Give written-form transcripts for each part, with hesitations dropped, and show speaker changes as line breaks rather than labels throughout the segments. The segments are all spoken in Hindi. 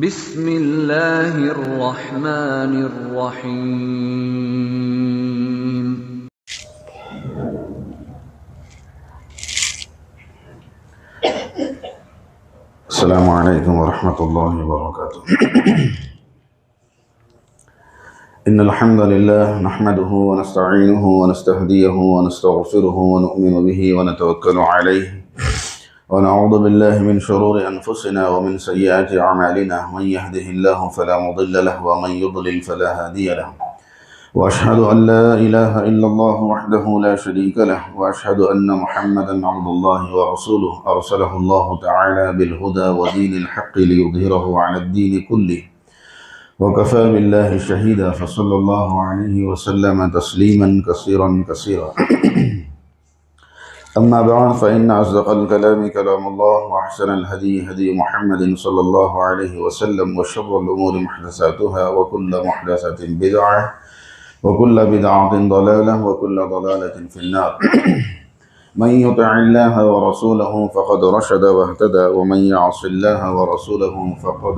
बिस्मिल्लाहिर्रहमानिर्रहीम।
अस्सलामु अलैकुम वरहमतुल्लाहि वबरकातुहू। इन्नल हम्दुलिल्लाह नहमदुहु व नस्तईनुहु व नस्तहदीहुहु व नस्तगफिरुहु व नु'मिनु बिही व नतवक्कलु अलैहि व नऊज़ु बिल्लाहि मिन शुरूरि अनफुसिना व मिन सय्यिआति अअमालिना। मन यहदिहिल्लाहु फला मुदिल्ल लहु व मन युद्लिल फला हादिय लहु। व अशहदु अन ला इलाहा इल्लल्लाहु वहदहु ला शरीका लहु व अशहदु अन्न मुहम्मदन अब्दुल्लाहि व रसूलुहु अरसलहुल्लाहु तआला बिल हुदा व दीनिल हक़्क़ि लियुज़हिरहु अलद्दीनि कुल्लिहि व कफ़ा बिल्लाहि शहीदा फ़सल्लल्लाहु अलैहि व सल्लम तस्लीमन कसीरन कसीरा। अम्मा बअद फ़इन्न अस्दक़ल कलामि कलामुल्लाह व अहसनल हदी हदी मुहम्मदिन सल्लल्लाहु अलैहि व सल्लम व शर्रुल उमूरि मुहदसातुहा व कुल्लु मुहदसतिन बिदअह व कुल्लु बिदअतिन दलालह व कुल्लु दलालतिन फिन्नार। मन युतिइल्लाह व रसूलहु फ़क़द रशद व इहतदा व मन यअसिल्लाह व रसूलहु फ़क़द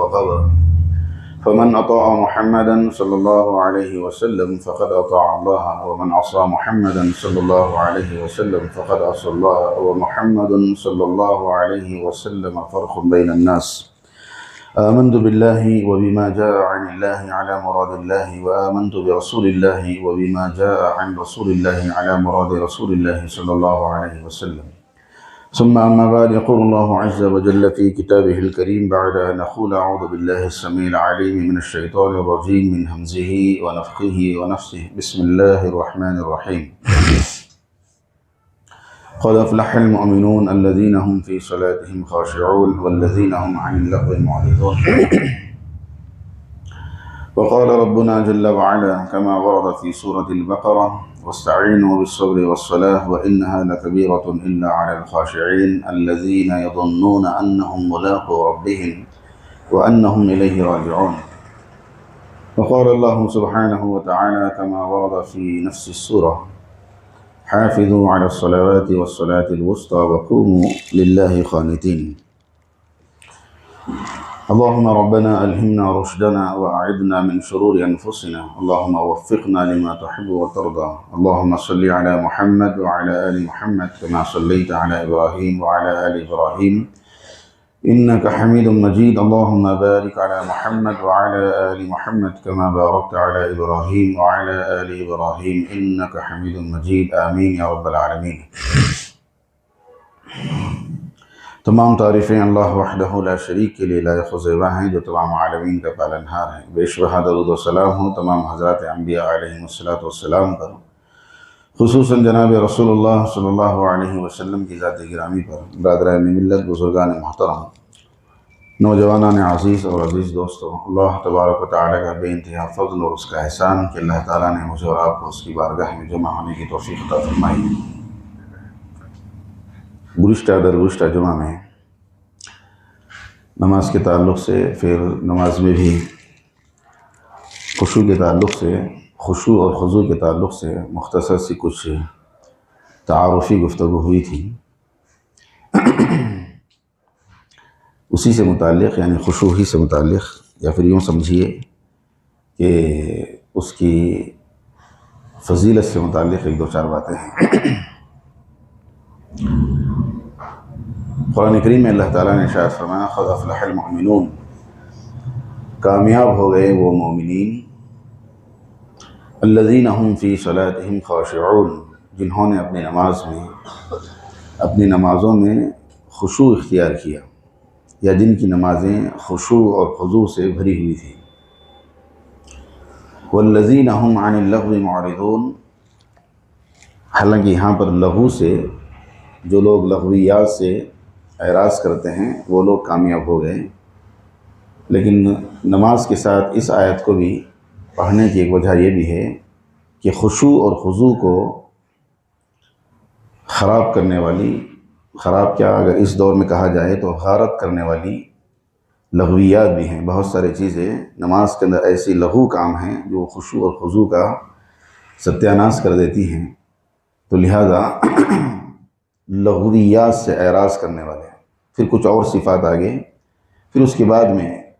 व ग़वा। फ़मन अताअ मुहम्मदन सल्लल्लाहु अलैहि वसल्लम फ़क़द अताअ अल्लाह व मन असा मुहम्मदन सल्लल्लाहु अलैहि वसल्लम फ़क़द असा अल्लाह व मुहम्मदुन सल्लल्लाहु अलैहि वसल्लम फ़र्क़ुन बैनन नास। आमन्तु बिल्लाहि व बिमा जाअ अनिल्लाहि अला मुरादिल्लाहि व आमन्तु बिरसूलिल्लाहि व बिमा जाअ अन रसूलिल्लाहि अला मुरादि रसूलिल्लाहि सल्लल्लाहु अलैहि वसल्लम। सुम्मा अम्मा बाद यक़ूलुल्लाहु अज़्ज़ व जल्ल फ़ी किताबिहिल करीम बअद अन अक़ूल अऊज़ु बिल्लाहि अस्समीइल अलीम मिनश शैतानिर रजीम मिन हम्ज़िही व नफ़्ख़िही व नफ़्सिही। बिस्मिल्लाहिर रहमानिर रहीम। क़द अफ़लहल मुअमिनून अल्लज़ीना हुम फ़ी सलातिहिम ख़ाशिऊन वल्लज़ीना हुम अनिल लग़्वी मुअरिदून। वक़ाल रब्बुना जल्ल व अला कमा वरद फ़ी सूरतिल बक़रा वस्तईनु बिस्सब्रि वस्सलाह व इन्नहा लकबीरतुन इल्ला अलल ख़ाशिईन अल्लज़ीना यज़ुन्नूना अन्नहुम मुलाक़ू रब्बिहिम व अन्नहुम इलैहि राजिऊन। वक़ाल अल्लाहु सुब्हानहु व तआला कमा वरद फ़ी नफ़्सिस सूरह हाफ़िज़ू अलस्सलावाति वस्सलातिल वुस्ता व क़ूमू लिल्लाहि क़ानितीन। अल्लाहुम्मा रब्बना अल्हिमना रुश्दना व अइज़ना मिन शुरूरि अनफुसिना। अल्लाहुम्मा वफ़्फ़िक़ना लिमा तुहिब्बु व तर्दा। अल्लाहुम्मा सल्लि अला मुहम्मद व अला आलि मुहम्मद कमा सल्लैता अला इब्राहीम व अला आलि इब्राहीम इन्नका हमीदुम मजीद। अल्लाहुम्मा बारिक अला मुहम्मद व अला आलि मुहम्मद कमा बारकता अला इब्राहीम व अला आलि इब्राहीम इन्नका हमीदुम मजीद। आमीन या रब्बल आलमीन। तमाम तारीफ़ें अल्लाह वहदहु ला शरीक के लिए लायक़-ओ-ज़ेबा हैं जो तमाम आलमीन का पालनहार है। बेशुबहा दरूद व सलाम हो तमाम हज़रात अंबिया अलैहिमुस्सलातु वस्सलाम पर, खुसूसन जनाब रसूलुल्लाह सल्लल्लाहु अलैहि वसल्लम की ज़ात गिरामी पर। बरादरान मिल्लत, बुज़ुर्गान मोहतरम, नौजवानान अज़ीज़ और अज़ीज़ दोस्तों, अल्लाह तबारक व तआला का बेइंतहा फ़ज़्ल और उसका एहसान कि अल्लाह ताला ने मुझे और आपको उसकी बारगाह में जमा होने की तौफ़ीक़ अता फ़रमाई। गुज़िश्ता जुमा में नमाज के ताल्लुक़ से, फिर नमाज में भी खुशू के ताल्लुक़ से, खुशू और खुज़ू के ताल्लुक़ से मुख्तसर सी कुछ तारुफ़ी गुफ्तगू हुई थी। उसी से मुताल्लिक़ यानी खुशू ही से मुताल्लिक़, या फिर यूँ समझिए कि उसकी फ़ज़ीलत से मुताल्लिक़ एक दो चार बातें हैं। कुरान करीम में अल्लाह ताला ने इरशाद फरमाया क़द अफ़लहल मुअमिनून, कामयाब हो गए वो मोमिनीन, अल्लज़ीना हुम फ़ी सलातिहिम ख़ाशिऊन, जिन्होंने अपनी नमाज़ों में खुशू इख्तियार किया, या जिनकी नमाज़ें खुशू और खुज़ू से भरी हुई थी। वल्लज़ीना हुम अनिल लग़्वी मुअरिदून, हालांकि यहाँ पर लग़ू से जो लोग लग़वियात से एराज़ करते हैं वो लोग कामयाब हो गए। लेकिन नमाज के साथ इस आयत को भी पढ़ने की एक वजह ये भी है कि खुशू और खुज़ू को ख़राब करने वाली, ख़राब क्या अगर इस दौर में कहा जाए तो गारत करने वाली लग़वियात भी हैं। बहुत सारी चीज़ें नमाज के अंदर ऐसी लघु काम हैं जो खुशू और खुज़ू का सत्यानाश कर देती हैं। तो लिहाजा लग़वियात से एराज़ करने वाले, फिर कुछ और सिफ़ात आगे, फिर उसके बाद में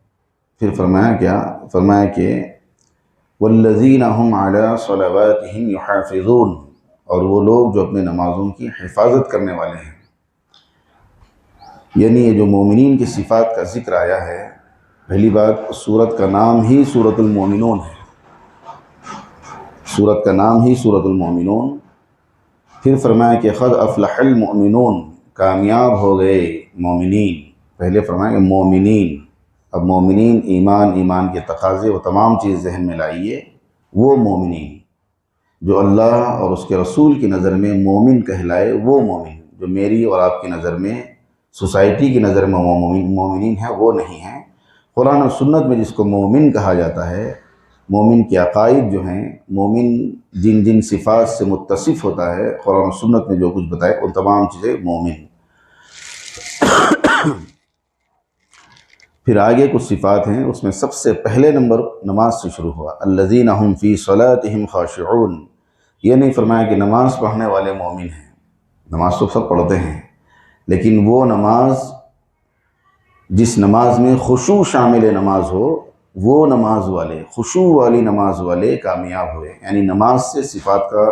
फिर फरमाया क्या, फरमाया कि वल्लज़ीना हुम अला सलावातिहिम युहाफ़िज़ून, और वो लोग जो अपने नमाज़ों की हिफाजत करने वाले हैं। यानी ये जो मोमिनीन की सिफ़ात का ज़िक्र आया है, पहली बात सूरत का नाम ही सूरतुल मोमिनून है, सूरत का नाम ही सूरतुल मोमिनून। फिर फरमाया कि क़द अफ़लहल मोमिनून, कामयाब हो गए मोमिनीन। पहले फरमाया कि मोमिनीन, अब मोमिनीन ईमान, ईमान के तकाज़े व तमाम चीज़ जहन में लाइए। वो मोमिनीन जो अल्लाह और उसके रसूल की नज़र में मोमिन कहलाए, वो मोमिन जो मेरी और आपकी नज़र में, सोसाइटी की नज़र में मोमिनीन है, वो नहीं है। कुरान और सुन्नत में जिसको मोमिन कहा जाता है, मोमिन के अकाइद जो हैं, मोमिन जिन जिन सिफ़ात से मुत्तसिफ़ होता है, कुरान और सुन्नत में जो कुछ बताए उन तमाम चीज़ें मोमिन। फिर आगे कुछ सिफ़ात हैं, उसमें सबसे पहले नंबर नमाज से शुरू हुआ, अल्लज़ीना हुम फ़ी सलातिहिम ख़ाशिऊन। ये नहीं फरमाया कि नमाज़ पढ़ने वाले मोमिन हैं, नमाज तो सब पढ़ते हैं, लेकिन वो नमाज जिस नमाज में खुशू शामिल नमाज हो, वो नमाज वाले, खुशू वाली नमाज वाले कामयाब हुए। यानी नमाज से सिफ़ात का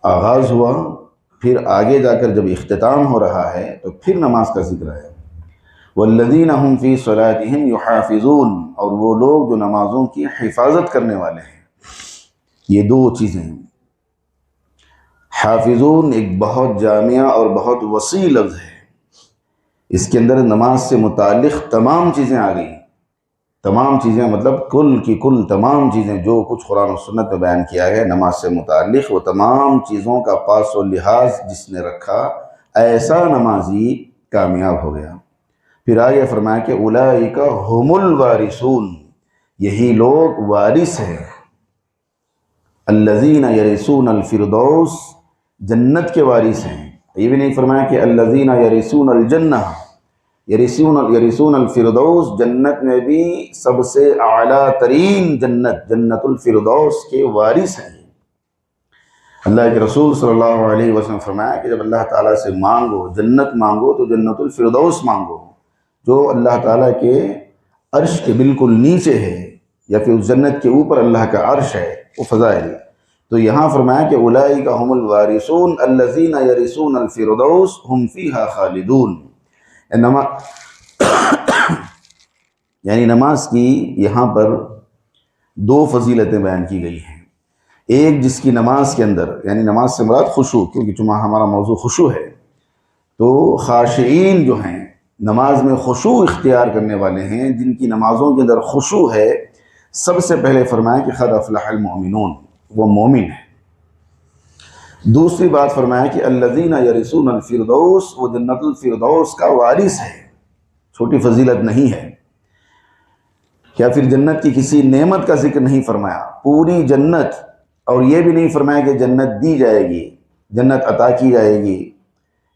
आगाज़ हुआ, फिर आगे जाकर जब इख्तिताम हो रहा है तो फिर नमाज का जिक्र है। वल्लज़ीना हुम फ़ी सलातिहिम युहाफ़िज़ून, और वो लोग जो नमाज़ों की हिफाजत करने वाले हैं। ये दो चीज़ें, हाफिज़ून एक बहुत जामिया और बहुत वसी लफ्ज़ है, इसके अंदर नमाज से मुताल्लिक़ तमाम चीज़ें आ गई। तमाम चीज़ें मतलब कुल की कुल तमाम चीज़ें जो कुछ कुरान और सुन्नत में बयान किया गया नमाज से मुताल्लिक़, वो तमाम चीज़ों का पास व लिहाज जिसने रखा, ऐसा नमाजी कामयाब हो गया। फिर आगे फरमाया कि उलाइका हुमुल वारिसून, यही लोग वारिस हैं। अल्लज़ीना यरिसून अल फिरदौस, जन्नत के वारिस हैं। ये भी नहीं फरमाया कि अल्लज़ीना यरिसून अल जन्नह, यरिसून अल फिरदौस, जन्नत में भी सबसे आला तरीन जन्नत, जन्नतुल फिरदौस के वारिस हैं। अल्लाह के रसूल सल्लल्लाहु अलैहि वसल्लम फरमाया कि जब अल्लाह ताला से मांगो, जन्नत मांगो, तो जन्नतुल फिरदौस मांगो, जो अल्लाह ताला के अर्श के बिल्कुल नीचे है, या फिर उस जन्नत के ऊपर अल्लाह का अर्श है, वो फ़ज़ाइल। तो यहाँ फरमाया कि उलाइका हुमुल वारिसून अल्लज़ीना यरिसून अल फिरदौस हुम फ़ीहा खालिदून। यानी नमाज की यहाँ पर दो फजीलतें बयान की गई हैं। एक जिसकी नमाज के अंदर, यानी नमाज से मुराद खुशू, क्योंकि जुमा हमारा मौजू खुशू है, तो खाशिईन जो हैं, नमाज में खुशू इख्तियार करने वाले हैं, जिनकी नमाज़ों के अंदर खुशू है, सबसे पहले फरमाया कि क़द अफ़लहल मोमिनून, वो मोमिन है। दूसरी बात फरमाया कि अल्लज़ीना यरिसून अल फिरदौस, वो जन्नतुल फिरदौस का वारिस है। छोटी फजीलत नहीं है। क्या फिर जन्नत की किसी नेमत का जिक्र नहीं फरमाया, पूरी जन्नत, और ये भी नहीं फरमाया कि जन्नत दी जाएगी, जन्नत अता की जाएगी।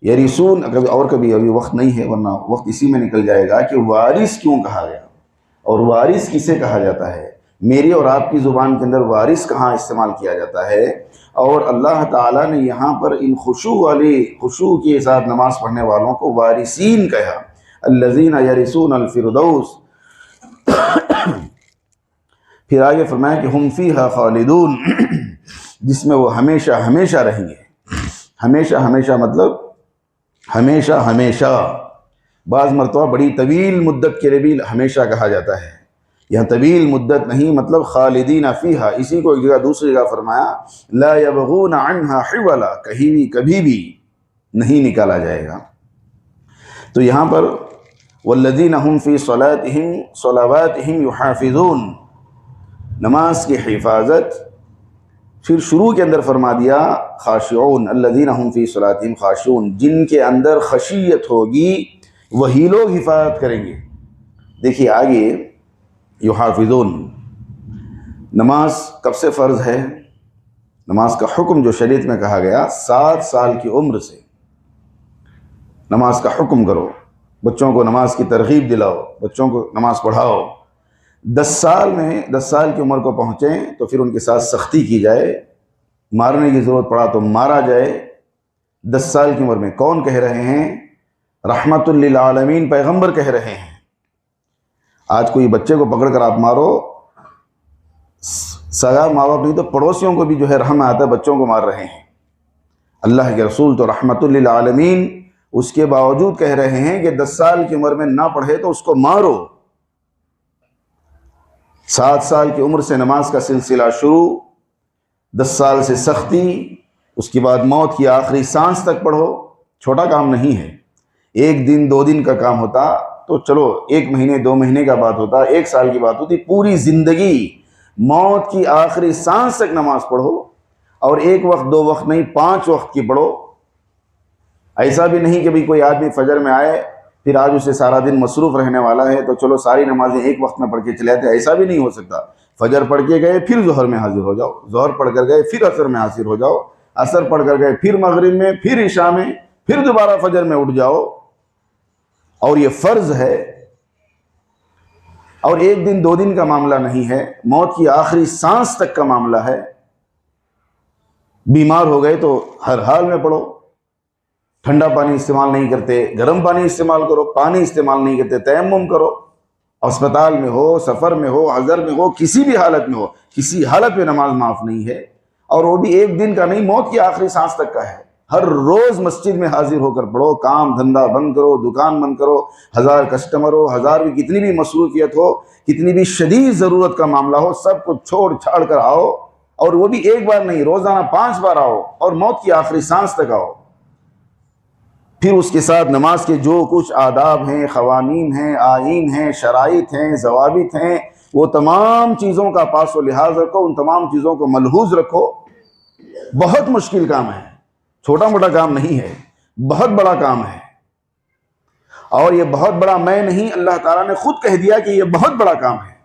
यरिसून कभी और कभी, अभी वक्त नहीं है वरना वक्त इसी में निकल जाएगा कि वारिस क्यों कहा गया, और वारिस किसे कहा जाता है। मेरी और आपकी ज़ुबान के अंदर वारिस कहाँ इस्तेमाल किया जाता है, और अल्लाह ताला ने यहाँ पर इन खुशू के साथ नमाज पढ़ने वालों को वारिसीन कहा, अल्लज़ीना यरिसून अल फिरदौस। फिर आगे फरमाया कि हुम फ़ीहा खालिदून, जिसमें वो हमेशा हमेशा रहेंगे। हमेशा हमेशा मतलब हमेशा हमेशा, बाज़ मरतबा बड़ी तवील मुद्दत के लिए भी हमेशा कहा जाता है। यह तवील मुद्दत नहीं, मतलब खालिदीना फ़ीहा। इसी को एक जगह दूसरी जगह फरमाया ला यबगून अन्हा हिवला, कभी भी नहीं निकाला जाएगा। तो यहाँ पर वल्लज़ीना हुम फ़ी सलावातिहिम युहाफ़िज़ून, नमाज की हिफाजत। फिर शुरू के अंदर फरमा दिया खाशिऊन, अल्लज़ीना हुम फ़ी सलातिहिम खाशिऊन, जिनके अंदर खशियत होगी वही लोग हिफाजत करेंगे। देखिए आगे युहाफ़िज़ून, नमाज कब से फ़र्ज़ है? नमाज का हुक्म जो शरीयत में कहा गया, 7 साल की उम्र से नमाज का हुक्म करो, बच्चों को नमाज की तरगीब दिलाओ, बच्चों को नमाज पढ़ाओ। 10 साल की उम्र को पहुँचें तो फिर उनके साथ सख्ती की जाए, मारने की ज़रूरत पड़ा तो मारा जाए। 10 साल की उम्र में कौन कह रहे हैं? रहमतुल लिल आलमीन पैगम्बर कह रहे हैं आज कोई बच्चे को पकड़ कर आप मारो, सगा माँ बाप नहीं तो पड़ोसियों को भी जो है रहम आता है, बच्चों को मार रहे हैं। अल्लाह के रसूल तो रहमतुल लिल आलमीन, उसके बावजूद कह रहे हैं कि 10 साल की उम्र में ना पढ़े तो उसको मारो। 7 साल की उम्र से नमाज का सिलसिला शुरू, 10 साल से सख्ती, उसके बाद मौत की आखिरी सांस तक पढ़ो। छोटा काम नहीं है। 1 दिन 2 दिन का काम होता तो चलो 1 महीने 2 महीने का बात होता, 1 साल की बात होती। पूरी जिंदगी मौत की आखिरी सांस तक नमाज पढ़ो, और 1 वक्त 2 वक्त नहीं, 5 वक्त की पढ़ो। ऐसा भी नहीं कि भाई कोई आदमी फजर में आए फिर आज उसे सारा दिन मसरूफ रहने वाला है तो चलो सारी नमाजें 1 वक्त में पढ़ के चले आते, ऐसा भी नहीं हो सकता। फजर पढ़ के गए फिर जोहर में हाजिर हो जाओ, जोहर पढ़ कर गए फिर असर में हाजिर हो जाओ, असर पढ़ कर गए फिर मगरिब में, फिर इशा में, फिर दोबारा फजर में उठ जाओ। और ये फर्ज है, और 1 दिन 2 दिन का मामला नहीं है, मौत की आखिरी सांस तक का मामला है। बीमार हो गए तो हर हाल में पढ़ो। ठंडा पानी इस्तेमाल नहीं करते, गर्म पानी इस्तेमाल करो, पानी इस्तेमाल नहीं करते तयम्मुम करो। अस्पताल में हो, सफ़र में हो, हज़र में हो, किसी भी हालत में हो, किसी हालत में नमाज माफ़ नहीं है। और वो भी 1 दिन का नहीं, मौत की आखिरी सांस तक का है। हर रोज़ मस्जिद में हाजिर होकर पढ़ो, काम धंधा बंद करो, दुकान बंद करो, 1000 कस्टमर हो, 1000 की कितनी भी मसरूफियत हो, कितनी भी शदीद ज़रूरत का मामला हो, सब कुछ छोड़ छाड़ कर आओ। और वो भी 1 बार नहीं, रोज़ाना 5 बार आओ, और मौत की आखिरी सांस तक आओ। फिर उसके साथ नमाज के जो कुछ आदाब हैं, ख़वानीन हैं, आईन हैं, शराइत हैं, ज़वाबित हैं, वो तमाम चीज़ों का पास व लिहाज रखो, उन तमाम चीज़ों को मलहूज़ रखो। बहुत मुश्किल काम है, छोटा मोटा काम नहीं है, बहुत बड़ा काम है। और ये बहुत बड़ा मैं नहीं, अल्लाह ताला ने खुद कह दिया कि ये बहुत बड़ा काम है।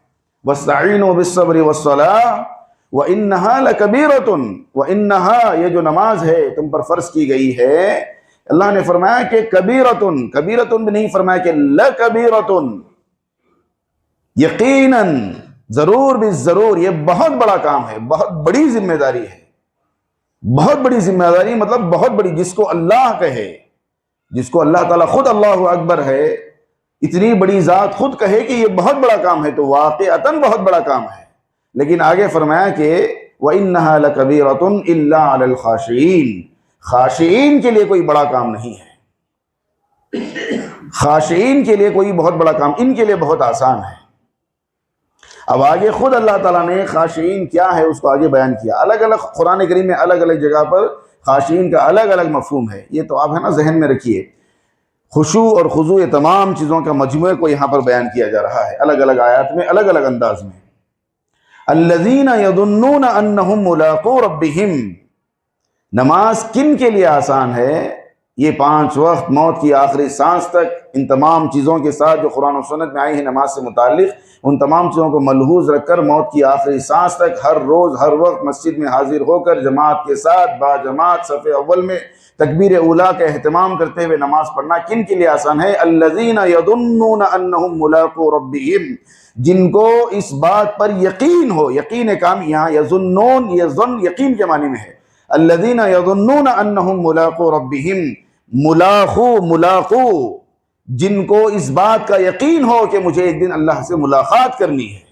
वस्तईनु बिस्सब्रि वस्सलाह व इन्नहा लकबीरतुन व इन्नहा, ये जो नमाज है तुम पर फर्ज की गई है, अल्लाह ने फरमाया कि कबीरतुन, कबीरतुन भी नहीं फरमाया कि लकबीरतुन, यकीनन, जरूर भी जरूर, ये बहुत बड़ा काम है, बहुत बड़ी जिम्मेदारी है। बहुत बड़ी जिम्मेदारी मतलब बहुत बड़ी, जिसको अल्लाह कहे, जिसको अल्लाह ताला खुद अल्लाहु अकबर है, इतनी बड़ी जात खुद कहे कि ये बहुत बड़ा काम है, तो वाक़अतन बहुत बड़ा काम है। लेकिन आगे फरमाया कि व इन्नहा लकबीरतुन इल्ला अलल खाशिईन, खाशिईन के लिए कोई बड़ा काम नहीं है। खाशिईन के लिए कोई बहुत बड़ा काम, इनके लिए बहुत आसान है। अब आगे खुद अल्लाह ताला ने खाशिईन क्या है उसको आगे बयान किया। अलग अलग कुरान करीम में अलग अलग जगह पर खाशिईन का अलग अलग मफहूम है। ये तो आप है ना जहन में रखिए। खुशू और खुजू, ये तमाम चीज़ों का मजमूए को यहाँ पर बयान किया जा रहा है अलग अलग आयात में, अलग अलग अंदाज में। अल्लज़ीना यज़ुन्नूना अन्नहुम मुलाक़ू रब्बिहिम, नमाज किन के लिए आसान है? ये 5 वक्त, मौत की आखिरी सांस तक, इन तमाम चीज़ों के साथ जो कुरान और सुन्नत में आई है नमाज से मुताल्लिक़, उन तमाम चीज़ों को मलहूज़ रखकर मौत की आखिरी सांस तक हर रोज़ हर वक्त मस्जिद में हाजिर होकर जमात के साथ बाजमात सफ़े अव्वल में तकबीर उला का एहतमाम करते हुए नमाज पढ़ना किन के लिए आसान है? अल्लज़ीना यज़ुन्नूना अन्नहुम मुलाक़ू रब्बिहिम, जिनको इस बात पर यकीन हो। यकीन काम यहाँ यज़ुन्नून, यज़ुन यकीन के मानी में है। अल्लज़ीना यज़ुन्नूना अन्नहुम मुलाक़ू रब्बिहिम, मुलाक़ू, मुलाक़ू, जिनको इस बात का यकीन हो कि मुझे एक दिन अल्लाह से मुलाकात करनी है,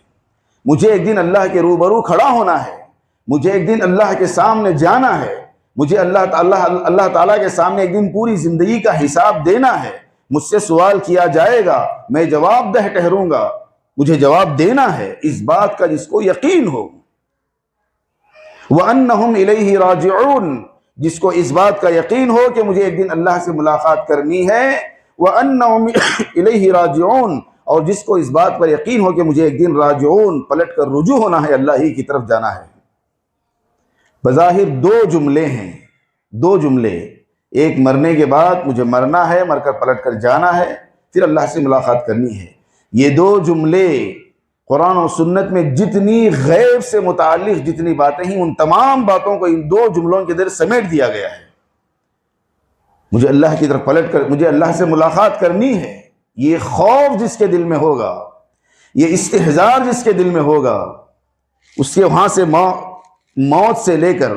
मुझे एक दिन अल्लाह के रूबरू खड़ा होना है, मुझे एक दिन अल्लाह के सामने जाना है, मुझे अल्लाह ताला के सामने एक दिन पूरी जिंदगी का हिसाब देना है, मुझसे सवाल किया जाएगा, मैं जवाबदेह ठहरूंगा, मुझे जवाब देना है। इस बात का जिसको यकीन हो। व अन्नहुम इलैहि राजिऊन, जिसको इस बात का यकीन हो कि मुझे एक दिन अल्लाह से मुलाकात करनी है। व अन्नहुम इलैहि राजिऊन, और जिसको इस बात पर यकीन हो कि मुझे एक दिन राजिऊन, पलट कर रुजू होना है, अल्लाह ही की तरफ जाना है। बज़ाहिर 2 जुमले हैं, 2 जुमले, एक मरने के बाद मुझे मरना है, मरकर पलट कर जाना है, फिर अल्लाह से मुलाकात करनी है। ये 2 जुमले कुरान और सुन्नत में जितनी गैब से मुताल्लिक़ जितनी बातें हैं, उन तमाम बातों को इन 2 जुमलों के अंदर समेट दिया गया है। मुझे अल्लाह की तरफ पलट कर मुझे अल्लाह से मुलाकात करनी है, ये खौफ जिसके दिल में होगा, ये इस्तिहज़ार जिसके दिल में होगा, उसके वहाँ से मौत से लेकर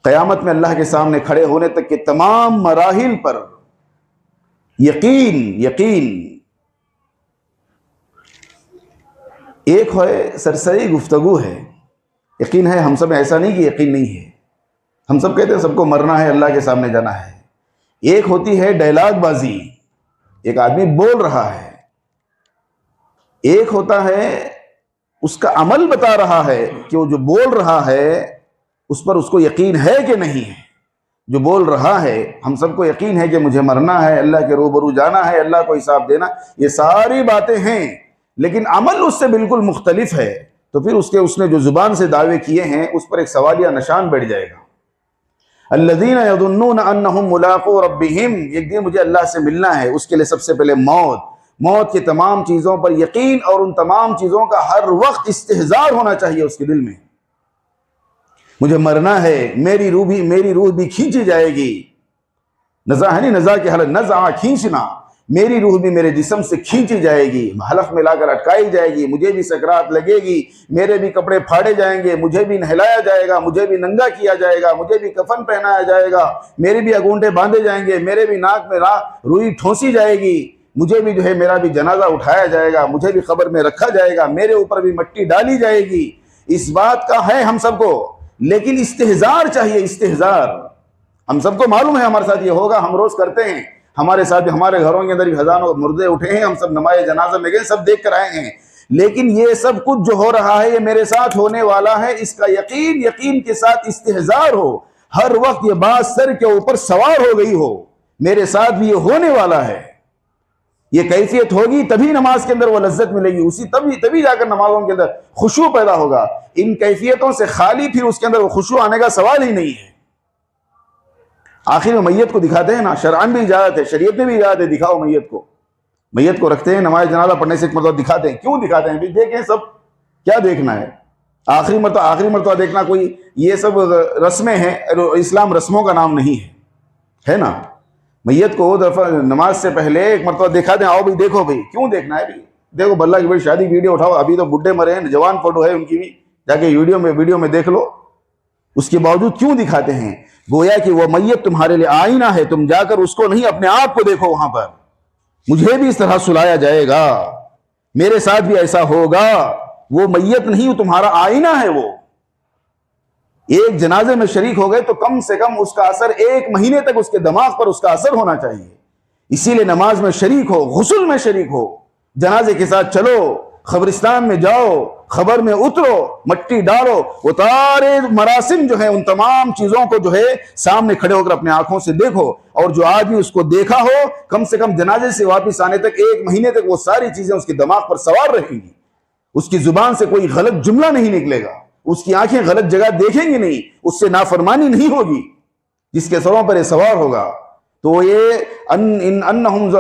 क़यामत में अल्लाह के सामने खड़े होने तक के तमाम मराहिल पर यकीन, यकीन, एक है सरसरी गुफ्तगू है, यकीन है हम सब ऐसा नहीं कि यकीन नहीं है, हम सब कहते हैं सबको मरना है, अल्लाह के सामने जाना है। एक होती है डायलॉग बाजी, एक आदमी बोल रहा है, एक होता है उसका अमल बता रहा है कि वो जो बोल रहा है उस पर उसको यकीन है कि नहीं है। जो बोल रहा है हम सबको यकीन है कि मुझे मरना है, अल्लाह के रूबरू जाना है, अल्लाह को हिसाब देना, ये सारी बातें हैं, लेकिन अमल उससे बिल्कुल मुख्तलिफ है। तो फिर उसने जो जुबान से दावे किए हैं उस पर एक सवालिया निशान बैठ जाएगा। अल्लज़ीना यज़ुन्नून अन्नहुम मुलाक़ू रब्बिहिम, एक दिन मुझे अल्लाह से मिलना है, उसके लिए सबसे पहले मौत की तमाम चीज़ों पर यकीन और उन तमाम चीज़ों का हर वक्त इस्तिहज़ार होना चाहिए उसके दिल में। मुझे मरना है, मेरी रूह भी खींची जाएगी। नज़ा है नहीं, नज़ा की हालत, नज़ा खींचना, मेरी रूह भी मेरे जिस्म से खींची जाएगी, हलफ में लाकर अटकाई जाएगी, मुझे भी सकरात लगेगी, मेरे भी कपड़े फाड़े जाएंगे, मुझे भी नहलाया जाएगा, मुझे भी नंगा किया जाएगा, मुझे भी कफन पहनाया जाएगा, मेरे भी अगूंठे बांधे जाएंगे, मेरे भी नाक में रुई ठोंसी जाएगी, मुझे भी जो है मेरा भी जनाजा उठाया जाएगा, मुझे भी कब्र में रखा जाएगा, मेरे ऊपर भी मिट्टी डाली जाएगी। इस बात का है हम सबको, लेकिन इस्तिहज़ार चाहिए, इस्तिहज़ार। हम सबको मालूम है हमारे साथ ये होगा, हम रोज करते हैं, हमारे साथ भी, हमारे घरों के अंदर भी हजारों मुर्दे उठे हैं, हम सब नमाज़ जनाजा में गए, सब देख कर आए हैं। लेकिन ये सब कुछ जो हो रहा है ये मेरे साथ होने वाला है, इसका यकीन के साथ इस्तिहज़ार हो, हर वक्त ये बात सर के ऊपर सवार हो गई हो, मेरे साथ भी ये होने वाला है। ये कैफियत होगी तभी नमाज के अंदर वो लज्जत मिलेगी, उसी तभी जाकर नमाजों के अंदर खुशू पैदा होगा। इन कैफियतों से खाली फिर उसके अंदर वो खुशू आने का सवाल ही नहीं है। आखिर में मैयत को दिखाते हैं ना, शरअन भी इजाजत है, शरीयत में भी इजाजत है, दिखाओ मैयत को रखते हैं, नमाज जनाजा पढ़ने से मतलब दिखाते हैं। क्यों दिखाते हैं? भी देखें सब, क्या देखना है? आखिरी मरतबा देखना, कोई ये सब रस्में हैं, इस्लाम रस्मों का नाम नहीं है ना। मैयत को दफा नमाज से पहले एक मरतबा दिखा दें, आओ भाई देखो भाई, क्यों देखना है भाई? देखो बल्ला की बड़ी शादी वीडियो उठाओ, अभी तो बुढ़े मरे हैं, जवान फोटो है उनकी भी, जाके वीडियो में देख लो। उसके बावजूद क्यों दिखाते हैं? गोया कि वो मैयत तुम्हारे लिए आईना है, तुम जाकर उसको नहीं अपने आप को देखो वहां पर। मुझे भी इस तरह सुलाया जाएगा, मेरे साथ भी ऐसा होगा। वो मैयत नहीं, वो तुम्हारा आईना है। वो एक जनाजे में शरीक हो गए तो कम से कम उसका असर 1 महीने तक उसके दिमाग पर उसका असर होना चाहिए। इसीलिए नमाज में शरीक हो, गुस्ल में शरीक हो, जनाजे के साथ चलो, खबरिस्तान में जाओ, खबर में उतरो, मट्टी डालो, वो सारे मरासिम जो है उन तमाम चीजों को जो है सामने खड़े होकर अपने आंखों से देखो। और जो आदमी उसको देखा हो, कम से कम जनाजे से वापस आने तक 1 महीने तक वो सारी चीजें उसके दिमाग पर सवार रहेंगी। उसकी जुबान से कोई गलत जुमला नहीं निकलेगा, उसकी आंखें गलत जगह देखेंगी नहीं, उससे नाफरमानी नहीं होगी, जिसके सरों पर ये सवार होगा। तो ये अन्नहुम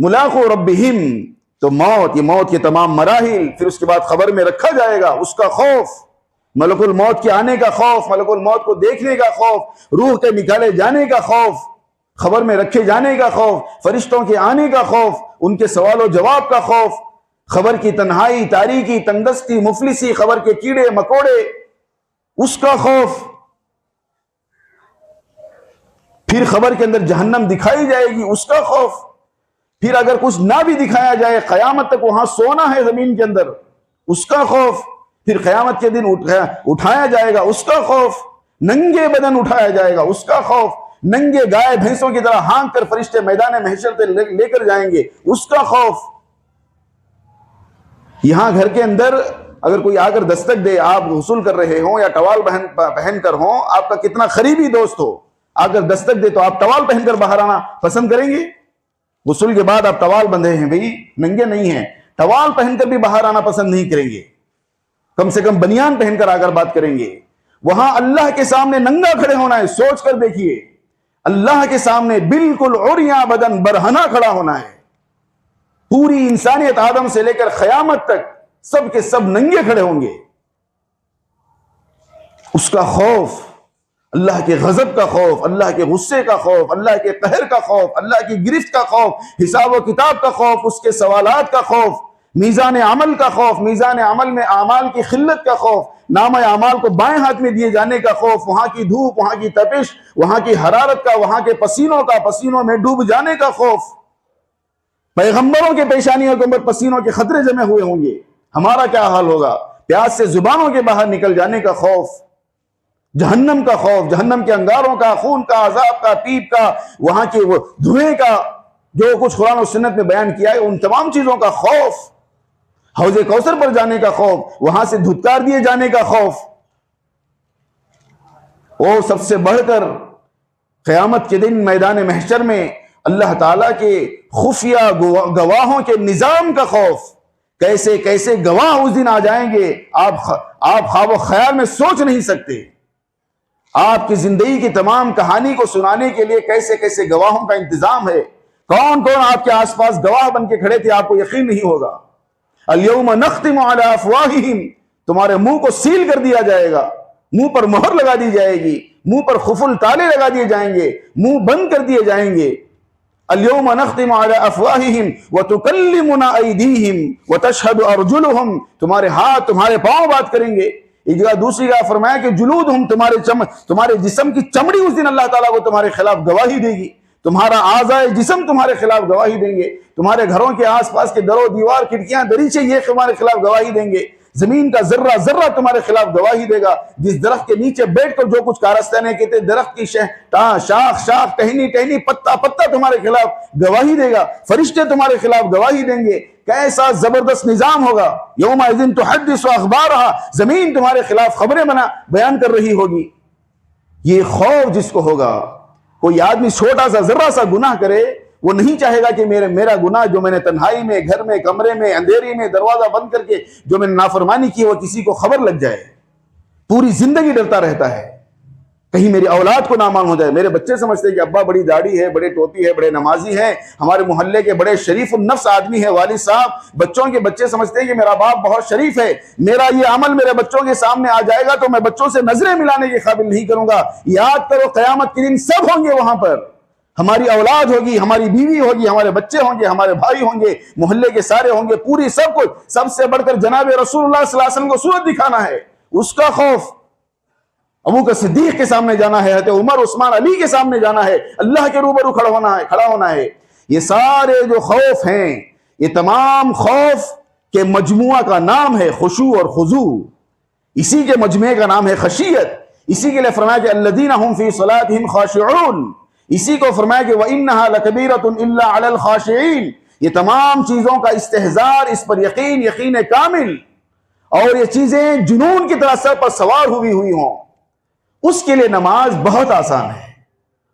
मुलाक़ू रब्बिहिम, तो मौत के तमाम मराहिल, फिर उसके बाद खबर में रखा जाएगा, उसका खौफ, मलकुल मौत के आने का खौफ, मलकुल मौत को देखने का खौफ, रूह के निकाले जाने का खौफ, खबर में रखे जाने का खौफ, फरिश्तों के आने का खौफ, उनके सवाल जवाब का खौफ, खबर की तन्हाई, तारीकी, तंगदस्ती, मुफलिसी, खबर के कीड़े मकोड़े, उसका खौफ, फिर खबर के अंदर जहन्नम दिखाई जाएगी, उसका खौफ, फिर अगर कुछ ना भी दिखाया जाए, कयामत तक वहां सोना है जमीन के अंदर, उसका खौफ, फिर कयामत के दिन उठाया जाएगा, उसका खौफ, नंगे बदन उठाया जाएगा, उसका खौफ, नंगे गाय भैंसों की तरह हाँक कर फरिश्ते मैदान महशर से लेकर जाएंगे, उसका खौफ। यहां घर के अंदर अगर कोई आकर दस्तक दे, आप गुस्ल कर रहे हो या टवाल पहन कर हो, आपका कितना करीबी दोस्त हो, आकर दस्तक दे तो आप टवाल पहनकर बाहर आना पसंद करेंगे? गुस्ल के बाद आप टवाल बंधे हैं भाई, नंगे नहीं हैं, टवाल पहनकर भी बाहर आना पसंद नहीं करेंगे, कम से कम बनियान पहनकर आकर बात करेंगे। वहां अल्लाह के सामने नंगा खड़े होना है, सोच कर देखिए, अल्लाह के सामने बिल्कुल उरिया बदन बरहना खड़ा होना है। पूरी इंसानियत आदम से लेकर क़यामत तक सब के सब नंगे खड़े होंगे। उसका खौफ, अल्लाह के गजब का खौफ, अल्लाह के गुस्से का खौफ, अल्लाह के कहर का खौफ, अल्लाह की गिरफ्त का खौफ, हिसाब व किताब का खौफ, उसके सवालात का खौफ, मीज़ान अमल का खौफ, मीज़ान अमल में आमाल की खिल्लत का खौफ, नामा अमाल को बाएं हाथ में दिए जाने का खौफ, वहां की धूप, वहां की तपिश, वहां की हरारत का, वहां के पसीनों में डूब जाने का खौफ, पैगंबरों के पेशानियों के ऊपर पसीनों के खतरे जमे हुए होंगे, हमारा क्या हाल होगा। प्यास से जुबानों के बाहर निकल जाने का खौफ, जहन्नम का खौफ, जहन्नम के अंगारों का, खून का, अजाब का, पीप का, वहां के वो धुएं का, जो कुछ कुरान और सुन्नत में बयान किया है, उन तमाम चीजों का खौफ, हौजे कौसर पर जाने का खौफ, वहां से धुतकार दिए जाने का खौफ, और सबसे बढ़कर क़यामत के दिन मैदान महशर में अल्लाह ताला के खुफिया गवाहों के निजाम का खौफ। कैसे कैसे गवाह उस दिन आ जाएंगे, आप ख्वाब ख्याल में सोच नहीं सकते। आपकी जिंदगी की तमाम कहानी को सुनाने के लिए कैसे कैसे गवाहों का इंतजाम है। कौन कौन आपके आसपास गवाह बन के खड़े थे, आपको यकीन नहीं होगा। अल-यौम नख्तिमु अला अफ़वाहिहिम, तुम्हारे मुंह को सील कर दिया जाएगा, मुंह पर मोहर लगा दी जाएगी, मुंह पर खुफुल ताले लगा दिए जाएंगे, मुंह बंद कर दिए जाएंगे। अल-यौम नख्तिमु अला अफ़वाहिहिम व तुकल्लिमुना अयदीहिम व तशहदु अर्जुलुहुम, तुम्हारे हाथ तुम्हारे पांव बात करेंगे। एक जगह दूसरी जगह फरमाया कि जुलूदहुम, तुम्हारे जिस्म की चमड़ी उस दिन अल्लाह ताला को तुम्हारे खिलाफ गवाही देगी, तुम्हारा आज़ाए जिस्म तुम्हारे खिलाफ गवाही देंगे, तुम्हारे घरों के आसपास के दरो दीवार खिड़कियां दरीचे ये तुम्हारे खिलाफ गवाही देंगे, जमीन का जर्रा जर्रा तुम्हारे खिलाफ गवाही देगा। जिस दरख्त के नीचे बैठकर जो कुछ कारस्ताने कहते, दरख्त की शाख शाख, टहनी टहनी, पत्ता पत्ता तुम्हारे खिलाफ गवाही देगा, फरिश्ते तुम्हारे खिलाफ गवाही देंगे। कैसा जबरदस्त निजाम होगा। यौमइज़िन तुहद्दिसु अख़बारहा, जमीन तुम्हारे खिलाफ खबरें बयान कर रही होगी। ये खौफ जिसको होगा, कोई आदमी छोटा सा जर्रा सा गुनाह करे, वो नहीं चाहेगा कि मेरा गुनाह जो मैंने तन्हाई में, घर में, कमरे में, अंधेरी में दरवाजा बंद करके जो मैंने नाफरमानी की, वो किसी को खबर लग जाए। पूरी जिंदगी डरता रहता है कहीं मेरी औलाद को ना मालूम हो जाए। मेरे बच्चे समझते हैं कि अब्बा बड़ी दाढ़ी है, बड़े टोपी है, बड़े नमाजी हैं, हमारे मोहल्ले के बड़े शरीफ नफ्स आदमी है वालिद साहब। बच्चों के बच्चे समझते हैं कि मेरा बाप बहुत शरीफ है, मेरा ये अमल मेरे बच्चों के सामने आ जाएगा तो मैं बच्चों से नजरें मिलाने के काबिल नहीं करूंगा। याद करो क़यामत के दिन सब होंगे वहां पर, हमारी औलाद होगी, हमारी बीवी होगी, हमारे बच्चे होंगे, हमारे भाई होंगे, मोहल्ले के सारे होंगे, पूरी सब कुछ। सबसे बढ़कर जनाब रसूलुल्लाह सल्लल्लाहु अलैहि वसल्लम को सूरत दिखाना है, उसका खौफ। अबू बकर सिद्दीक के सामने जाना है, हज़रत उमर उस्मान अली के सामने जाना है, अल्लाह के रूबरू खड़ा होना है। ये सारे जो खौफ हैं, ये तमाम खौफ के मजमुआ का नाम है खुशू और खुजू। इसी के मजमे का नाम है खशियत। इसी के लिए फरमाया कि अल्लज़ीना हुम फी सलातिहिम खाशिऊन, इसी को फरमाया कि व इन्नहा लकबीरतुन इल्ला अलल खाशिईन। ये तमाम चीजों का इस्तेहजार, इस पर यकीन, यकीन कामिल, और ये चीजें जुनून की तरह सर पर सवार हुई हों, उसके लिए नमाज बहुत आसान है।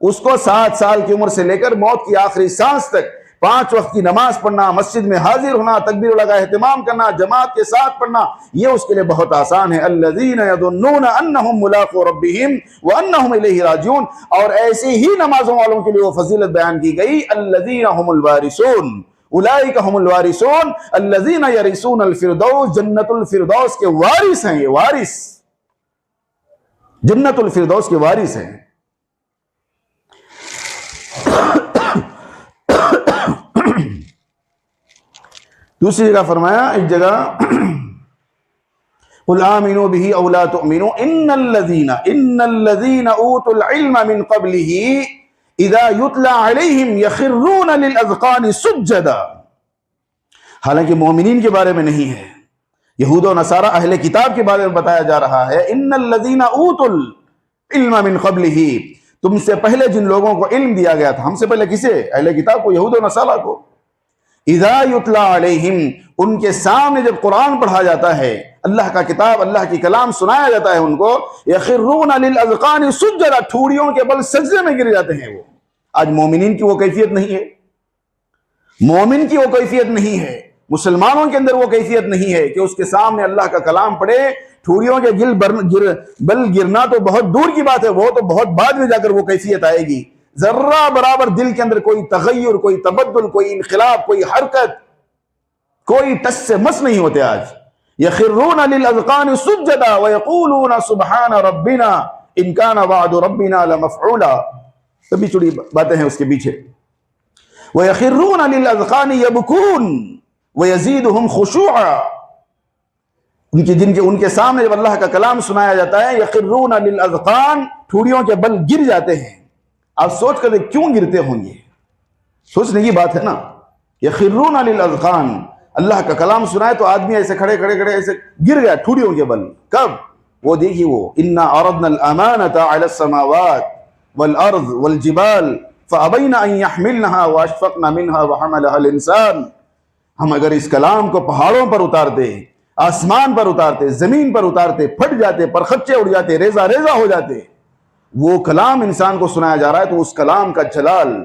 उसको 7 साल की उम्र से लेकर मौत की आखिरी सांस तक 5 वक्त की नमाज पढ़ना, मस्जिद में हाजिर होना, तकबीर लगा एहतिमाम करना, जमात के साथ पढ़ना, ये उसके लिए बहुत आसान है। अल्लज़ीना यज़ुन्नूना अन्नहुम मुलाक़ू रब्बिहिम व अन्नहुम इलैहि राजिऊन। और ऐसी ही नमाजों वालों के लिए वो फजीलत बयान की गई, अल्लज़ीना हुमुल वारिसून, उलाइका हुमुल वारिसून अल्लज़ीना यरिसूनल फिरदौस, जन्नतुल फिरदौस के वारिस हैं। ये वारिस जन्नतुल फिरदौस के वारिस हैं। दूसरी जगह फरमाया, एक जगह कुल आमिनू बिही औ ला तुमिनू इन्नल्लज़ीना ऊतुल इल्म मिन क़ब्लिही इज़ा युतला अलैहिम यख़िर्रून लिल-अज़क़ानि सुज्जदा। हालांकि मोमिनीन के बारे में नहीं है, यहूद और नसारा अहले किताब के बारे में बताया जा रहा है। इन्नल्लज़ीना ऊतुल इल्म मिन क़ब्लिही, तुमसे पहले जिन लोगों को इल्म दिया गया था, हमसे पहले किसे? अहले किताब को, यहूद और नसारा को। इज़ा युतला अलैहिम, उनके सामने जब कुरान पढ़ा जाता है, अल्लाह का किताब, अल्लाह की कलाम सुनाया जाता है उनको, यख़िर्रून लिल-अज़क़ानि सुज्जदा, ठूड़ियों के बल सजदे में गिर जाते हैं वो। आज मोमिनीन की वो कैफियत नहीं है, मोमिन की वो कैफियत नहीं है, मुसलमानों के अंदर वो कैफियत नहीं है कि उसके सामने अल्लाह का कलाम पढ़े, ठूड़ियों के बल गिरना तो बहुत दूर की बात है, वो तो बहुत बाद में जाकर वो कैफियत आएगी। जर्रा बराबर दिल के अंदर कोई तगय्युर, कोई तबद्दुल, कोई इनक़िलाब, कोई हरकत, कोई टस से मस नहीं होते आज। यख़िर्रून लिल-अज़क़ानि सुज्जदा व यक़ूलून सुब्हान रब्बिना इन काना वअदु रब्बिना लमफ़ऊला। सभी छोटी बातें हैं उसके पीछे। व यख़िर्रून लिल-अज़क़ानि यबकून व यज़ीदुहुम खुशूआ, उनके सामने जब अल्लाह का कलाम सुनाया जाता है, यख़िर्रून लिल-अज़क़ान, ठूड़ियों के बल गिर जाते हैं। आप सोच कर क्यों गिरते होंगे, सोचने की बात है ना। यख़िर्रून लिल-अज़क़ान, अल्लाह का कलाम सुनाए तो आदमी ऐसे खड़े खड़े खड़े ऐसे गिर गया ठुड़ियों के बल। कब? वो देखिए वो इन्ना अरदनल अमानता अलस समावात वल अर्द वल जिबाल फअबैना अन यहमिलनहा व अशफक़ना मिनहा व हमलहल इंसान। हम अगर इस कलाम को पहाड़ों पर उतारते, आसमान पर उतारते, जमीन पर उतारते, फट जाते, परखच्चे उड़ जाते, रेजा रेजा हो जाते। वो कलाम इंसान को सुनाया जा रहा है तो उस कलाम का जलाल,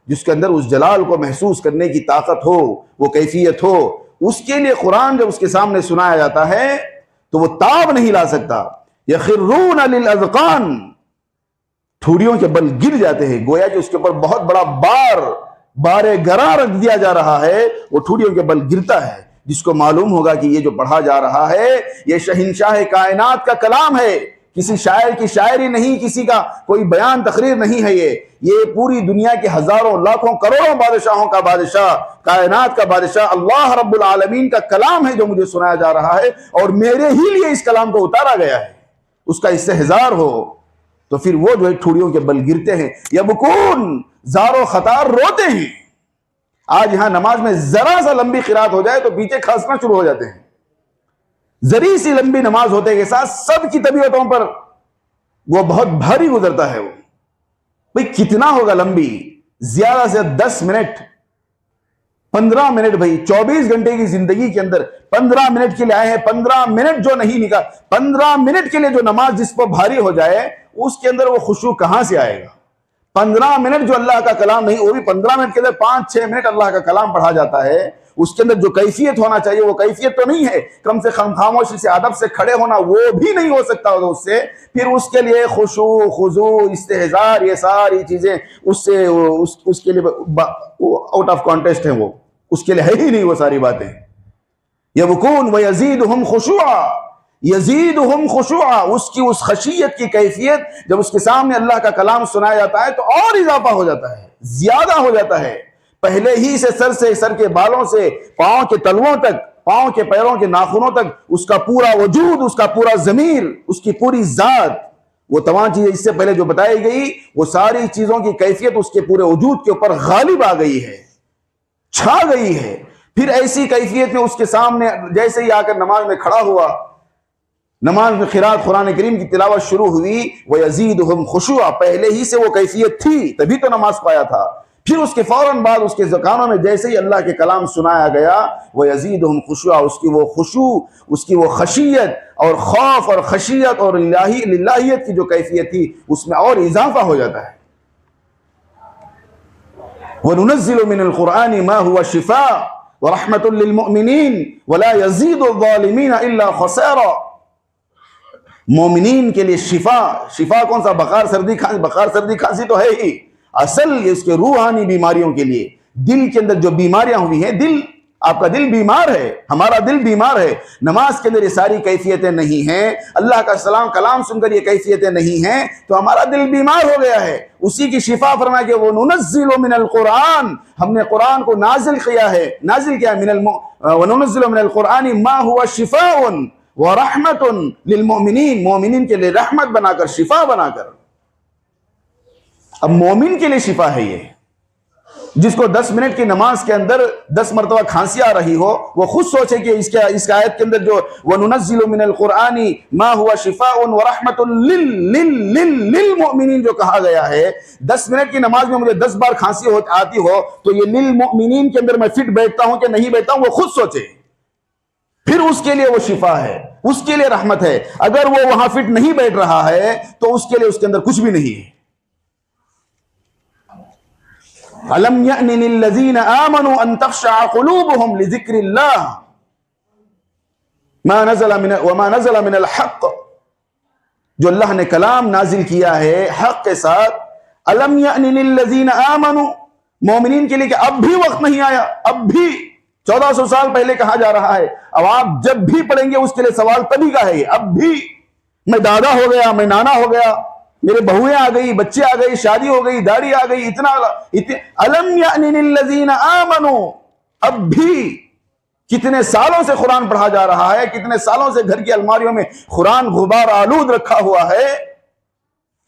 जिसके अंदर उस जलाल को महसूस करने की ताकत हो, वो कैफियत हो, उसके लिए कुरान जब उसके सामने सुनाया जाता है तो वो ताब नहीं ला सकता। यखिर्रून लिल अज़कान, ठुड़ियों के बल गिर जाते हैं। गोया कि उसके ऊपर बहुत बड़ा बारे गरा रख दिया जा रहा है, वो ठुड़ियों के बल गिरता है। जिसको मालूम होगा कि ये जो पढ़ा जा रहा है ये शहंशाह कायनात का कलाम है, किसी शायर की शायरी नहीं, किसी का कोई बयान तकरीर नहीं है। ये पूरी दुनिया के हजारों लाखों करोड़ों बादशाहों का बादशाह, कायनात का बादशाह अल्लाह रब्बुल आलमीन का कलाम है जो मुझे सुनाया जा रहा है और मेरे ही लिए इस कलाम को उतारा गया है। उसका इस्तेहज़ार हो तो फिर वो जो है ठुड़ियों के बल गिरते हैं। यबकून, ज़ारो खतार रोते हैं। आज यहां नमाज में जरा सा लंबी किरात हो जाए तो पीछे खांसना शुरू हो जाते हैं। जरी सी लंबी नमाज होते के साथ सबकी तबीयतों पर वो बहुत भारी गुजरता है। वो भाई कितना होगा लंबी? ज्यादा से 10 मिनट, 15 मिनट। भाई 24 घंटे की जिंदगी के अंदर 15 मिनट के लिए आए हैं। 15 मिनट जो नहीं निकाल, 15 मिनट के लिए जो नमाज जिस पर भारी हो जाए उसके अंदर वो खुशू कहां से आएगा? 15 मिनट जो अल्लाह का कलाम नहीं, वो भी 15 मिनट के अंदर 5-6 मिनट अल्लाह का कलाम पढ़ा जाता है, उसके अंदर जो कैफियत होना चाहिए वो कैफियत तो नहीं है। कम से कम खामोशी से अदब से खड़े होना वो भी नहीं हो सकता उससे। फिर उसके लिए खुशू, खुजू, इस्तेहज़ार, ये सारी चीजें उससे उसके लिए आउट ऑफ कॉन्टेस्ट है। वो उसके लिए है ही नहीं वो सारी बातें। यबकून व यज़ीदुहुम खुशूआ, यज़ीदुहुम खुशूआ, उसकी उस खशियत की कैफियत जब उसके सामने अल्लाह का कलाम सुनाया जाता है तो और इजाफा हो जाता है, ज्यादा हो जाता है। पहले ही से सर के बालों से पांव के तलवों तक, पांव के पैरों के नाखूनों तक उसका पूरा वजूद, उसका पूरा ज़मीर, उसकी पूरी जात, वो तमाम चीजें इससे पहले जो बताई गई वो सारी चीजों की कैफियत उसके पूरे वजूद के ऊपर गालिब आ गई है, छा गई है। फिर ऐसी कैफियत में उसके सामने जैसे ही आकर नमाज में खड़ा हुआ, नमाज में क़िराअत कुरान करीम की तिलावत शुरू हुई, व यज़ीदुहुम खुशूआ, पहले ही से वो कैफियत थी तभी तो नमाज पाया था। फिर उसके फौरन बाद उसके ज़कानों में जैसे ही अल्लाह के कलाम सुनाया गया, व यज़ीदुहुम खुशूआ, उसकी वो खुशू, उसकी वो खशियत और खौफ और खशियत और लिल्लाहियत की जो कैफियत थी उसमें और इजाफा हो जाता है। व नुनज़्ज़िलु मिनल क़ुरआनि मा हुवा शिफ़ा व रहमतुल लिल मुमिनीन व ला यज़ीदु ज़ालिमीन इल्ला ख़सारा। मोमिनीन के लिए शिफा, शिफा कौन सा? बखार सर्दी खांसी, बखार सर्दी खांसी तो है ही, असल ये उसके रूहानी बीमारियों के लिए, दिल के अंदर जो बीमारियां हुई हैं, दिल, आपका दिल बीमार है, हमारा दिल बीमार है, नमाज के अंदर ये सारी कैफियतें नहीं हैं, अल्लाह का सलाम कलाम सुनकर ये कैफियतें नहीं हैं, तो हमारा दिल बीमार हो गया है। उसी की शिफा फरमा के वो नुनज़्ज़िलु मिनल कुरान, हमने कुरान को नाजिल किया है, नाजिल किया व नुनज़्ज़िलु मिनल कुरानि मा हुवा शिफाउन व रहमतुन लिल मुमिनीन, मोमिनीन के लिए रहमत बनाकर, शिफा बनाकर। अब मोमिन के लिए शिफा है ये, जिसको 10 मिनट की नमाज के अंदर 10 मरतबा खांसी आ रही हो, वो खुद सोचे कि इस आयत के अंदर जो व नुनज़्ज़िलु मिनल कुरानि मा हुवा शिफाउन व रहमतुन लिल मुमिनीन जो कहा गया है, 10 मिनट की नमाज में मुझे 10 बार खांसी आती हो तो ये लिल मुमिनीन के अंदर मैं फिट बैठता हूं कि नहीं बैठता हूं, वो खुद सोचे। फिर उसके लिए वो शिफा है, उसके लिए रहमत है। अगर वो वहां फिट नहीं बैठ रहा है तो उसके लिए उसके अंदर कुछ भी नहीं है। अलम यअनि लिल्लज़ीना आमनू अन तख़शअ क़ुलूबुहुम लिज़िक्रिल्लाह मा नज़ला मिनल हक़, जो अल्लाह ने कलाम नाजिल किया है हक़ के साथ। अलम यअनि लिल्लज़ीना आमनू, मोमिनीन के लिए कि अब भी वक्त नहीं आया, अब भी 1400 साल पहले कहा जा रहा है। अब आप जब भी पढ़ेंगे उसके लिए सवाल तभी का है। अब भी मैं दादा हो गया, मैं नाना हो गया, मेरे बहुएं आ गई, बच्चे आ गई, शादी हो गई, दाढ़ी आ गई, इतना अलम यानी लिल्लज़ीना आमनू, अब भी कितने सालों से कुरान पढ़ा जा रहा है, कितने सालों से घर की अलमारियों में कुरान गुबार आलूद रखा हुआ है।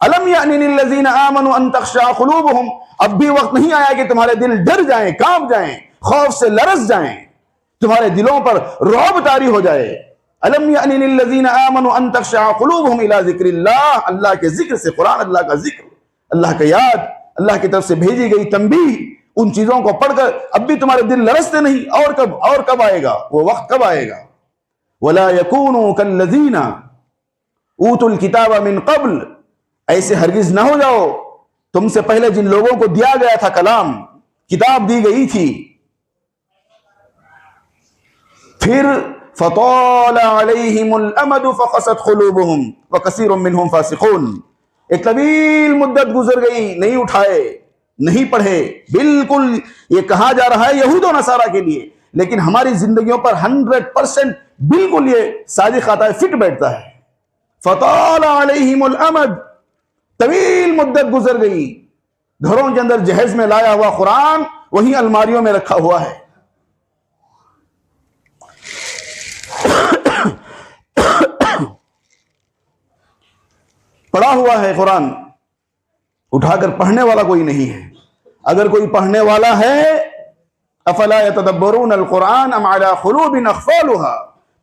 अलम यानी लिल्लज़ीना आमनू अन तख़शअ क़ुलूबुहुम, अब भी वक्त नहीं आया कि तुम्हारे दिल डर जाएं, कांप जाएं, खौफ से लरस जाएं। तुम्हारे दिलों पर रौब तारी हो जाए। अलम यानी लिल्लज़ीना आमनु अन तख़शअ क़ुलूबुहुम इला ज़िक्रिल्लाह, अल्लाह के जिक्र से, कुरान अल्लाह का जिक्र, अल्लाह का याद, अल्लाह की तरफ से भेजी गई तंबीह, उन चीजों को पढ़कर अब भी तुम्हारे दिल लरसते नहीं। और कब आएगा वो वक्त, कब आएगा? वला यकूनु कल्लज़ीना ऊतुल किताब मिन क़ब्ल, ऐसे हरगिज ना हो जाओ तुमसे पहले जिन लोगों को दिया गया था कलाम, किताब दी गई थी, फिर फताल अलैहिमुल अमदु फक़सत क़ुलूबुहुम व कसीरुम मिनहुम फ़ासिक़ून, एक तवील मुद्दत गुजर गई, नहीं उठाए, नहीं पढ़े। बिल्कुल ये कहा जा रहा है यहूद और नसारा के लिए, लेकिन हमारी जिंदगियों पर 100% बिल्कुल ये सादिक आता है, फिट बैठता है। फताल अलैहिमुल अमद, तवील मुद्दत गुजर गई, घरों के अंदर जहेज में लाया हुआ कुरान वही अलमारियों में रखा हुआ है। पढ़ा हुआ है कुरान, उठाकर पढ़ने वाला कोई नहीं है। अगर कोई पढ़ने वाला है, अफला यतदब्बरून अल कुरान अम अला क़ुलूबिन अक़फ़ालुहा,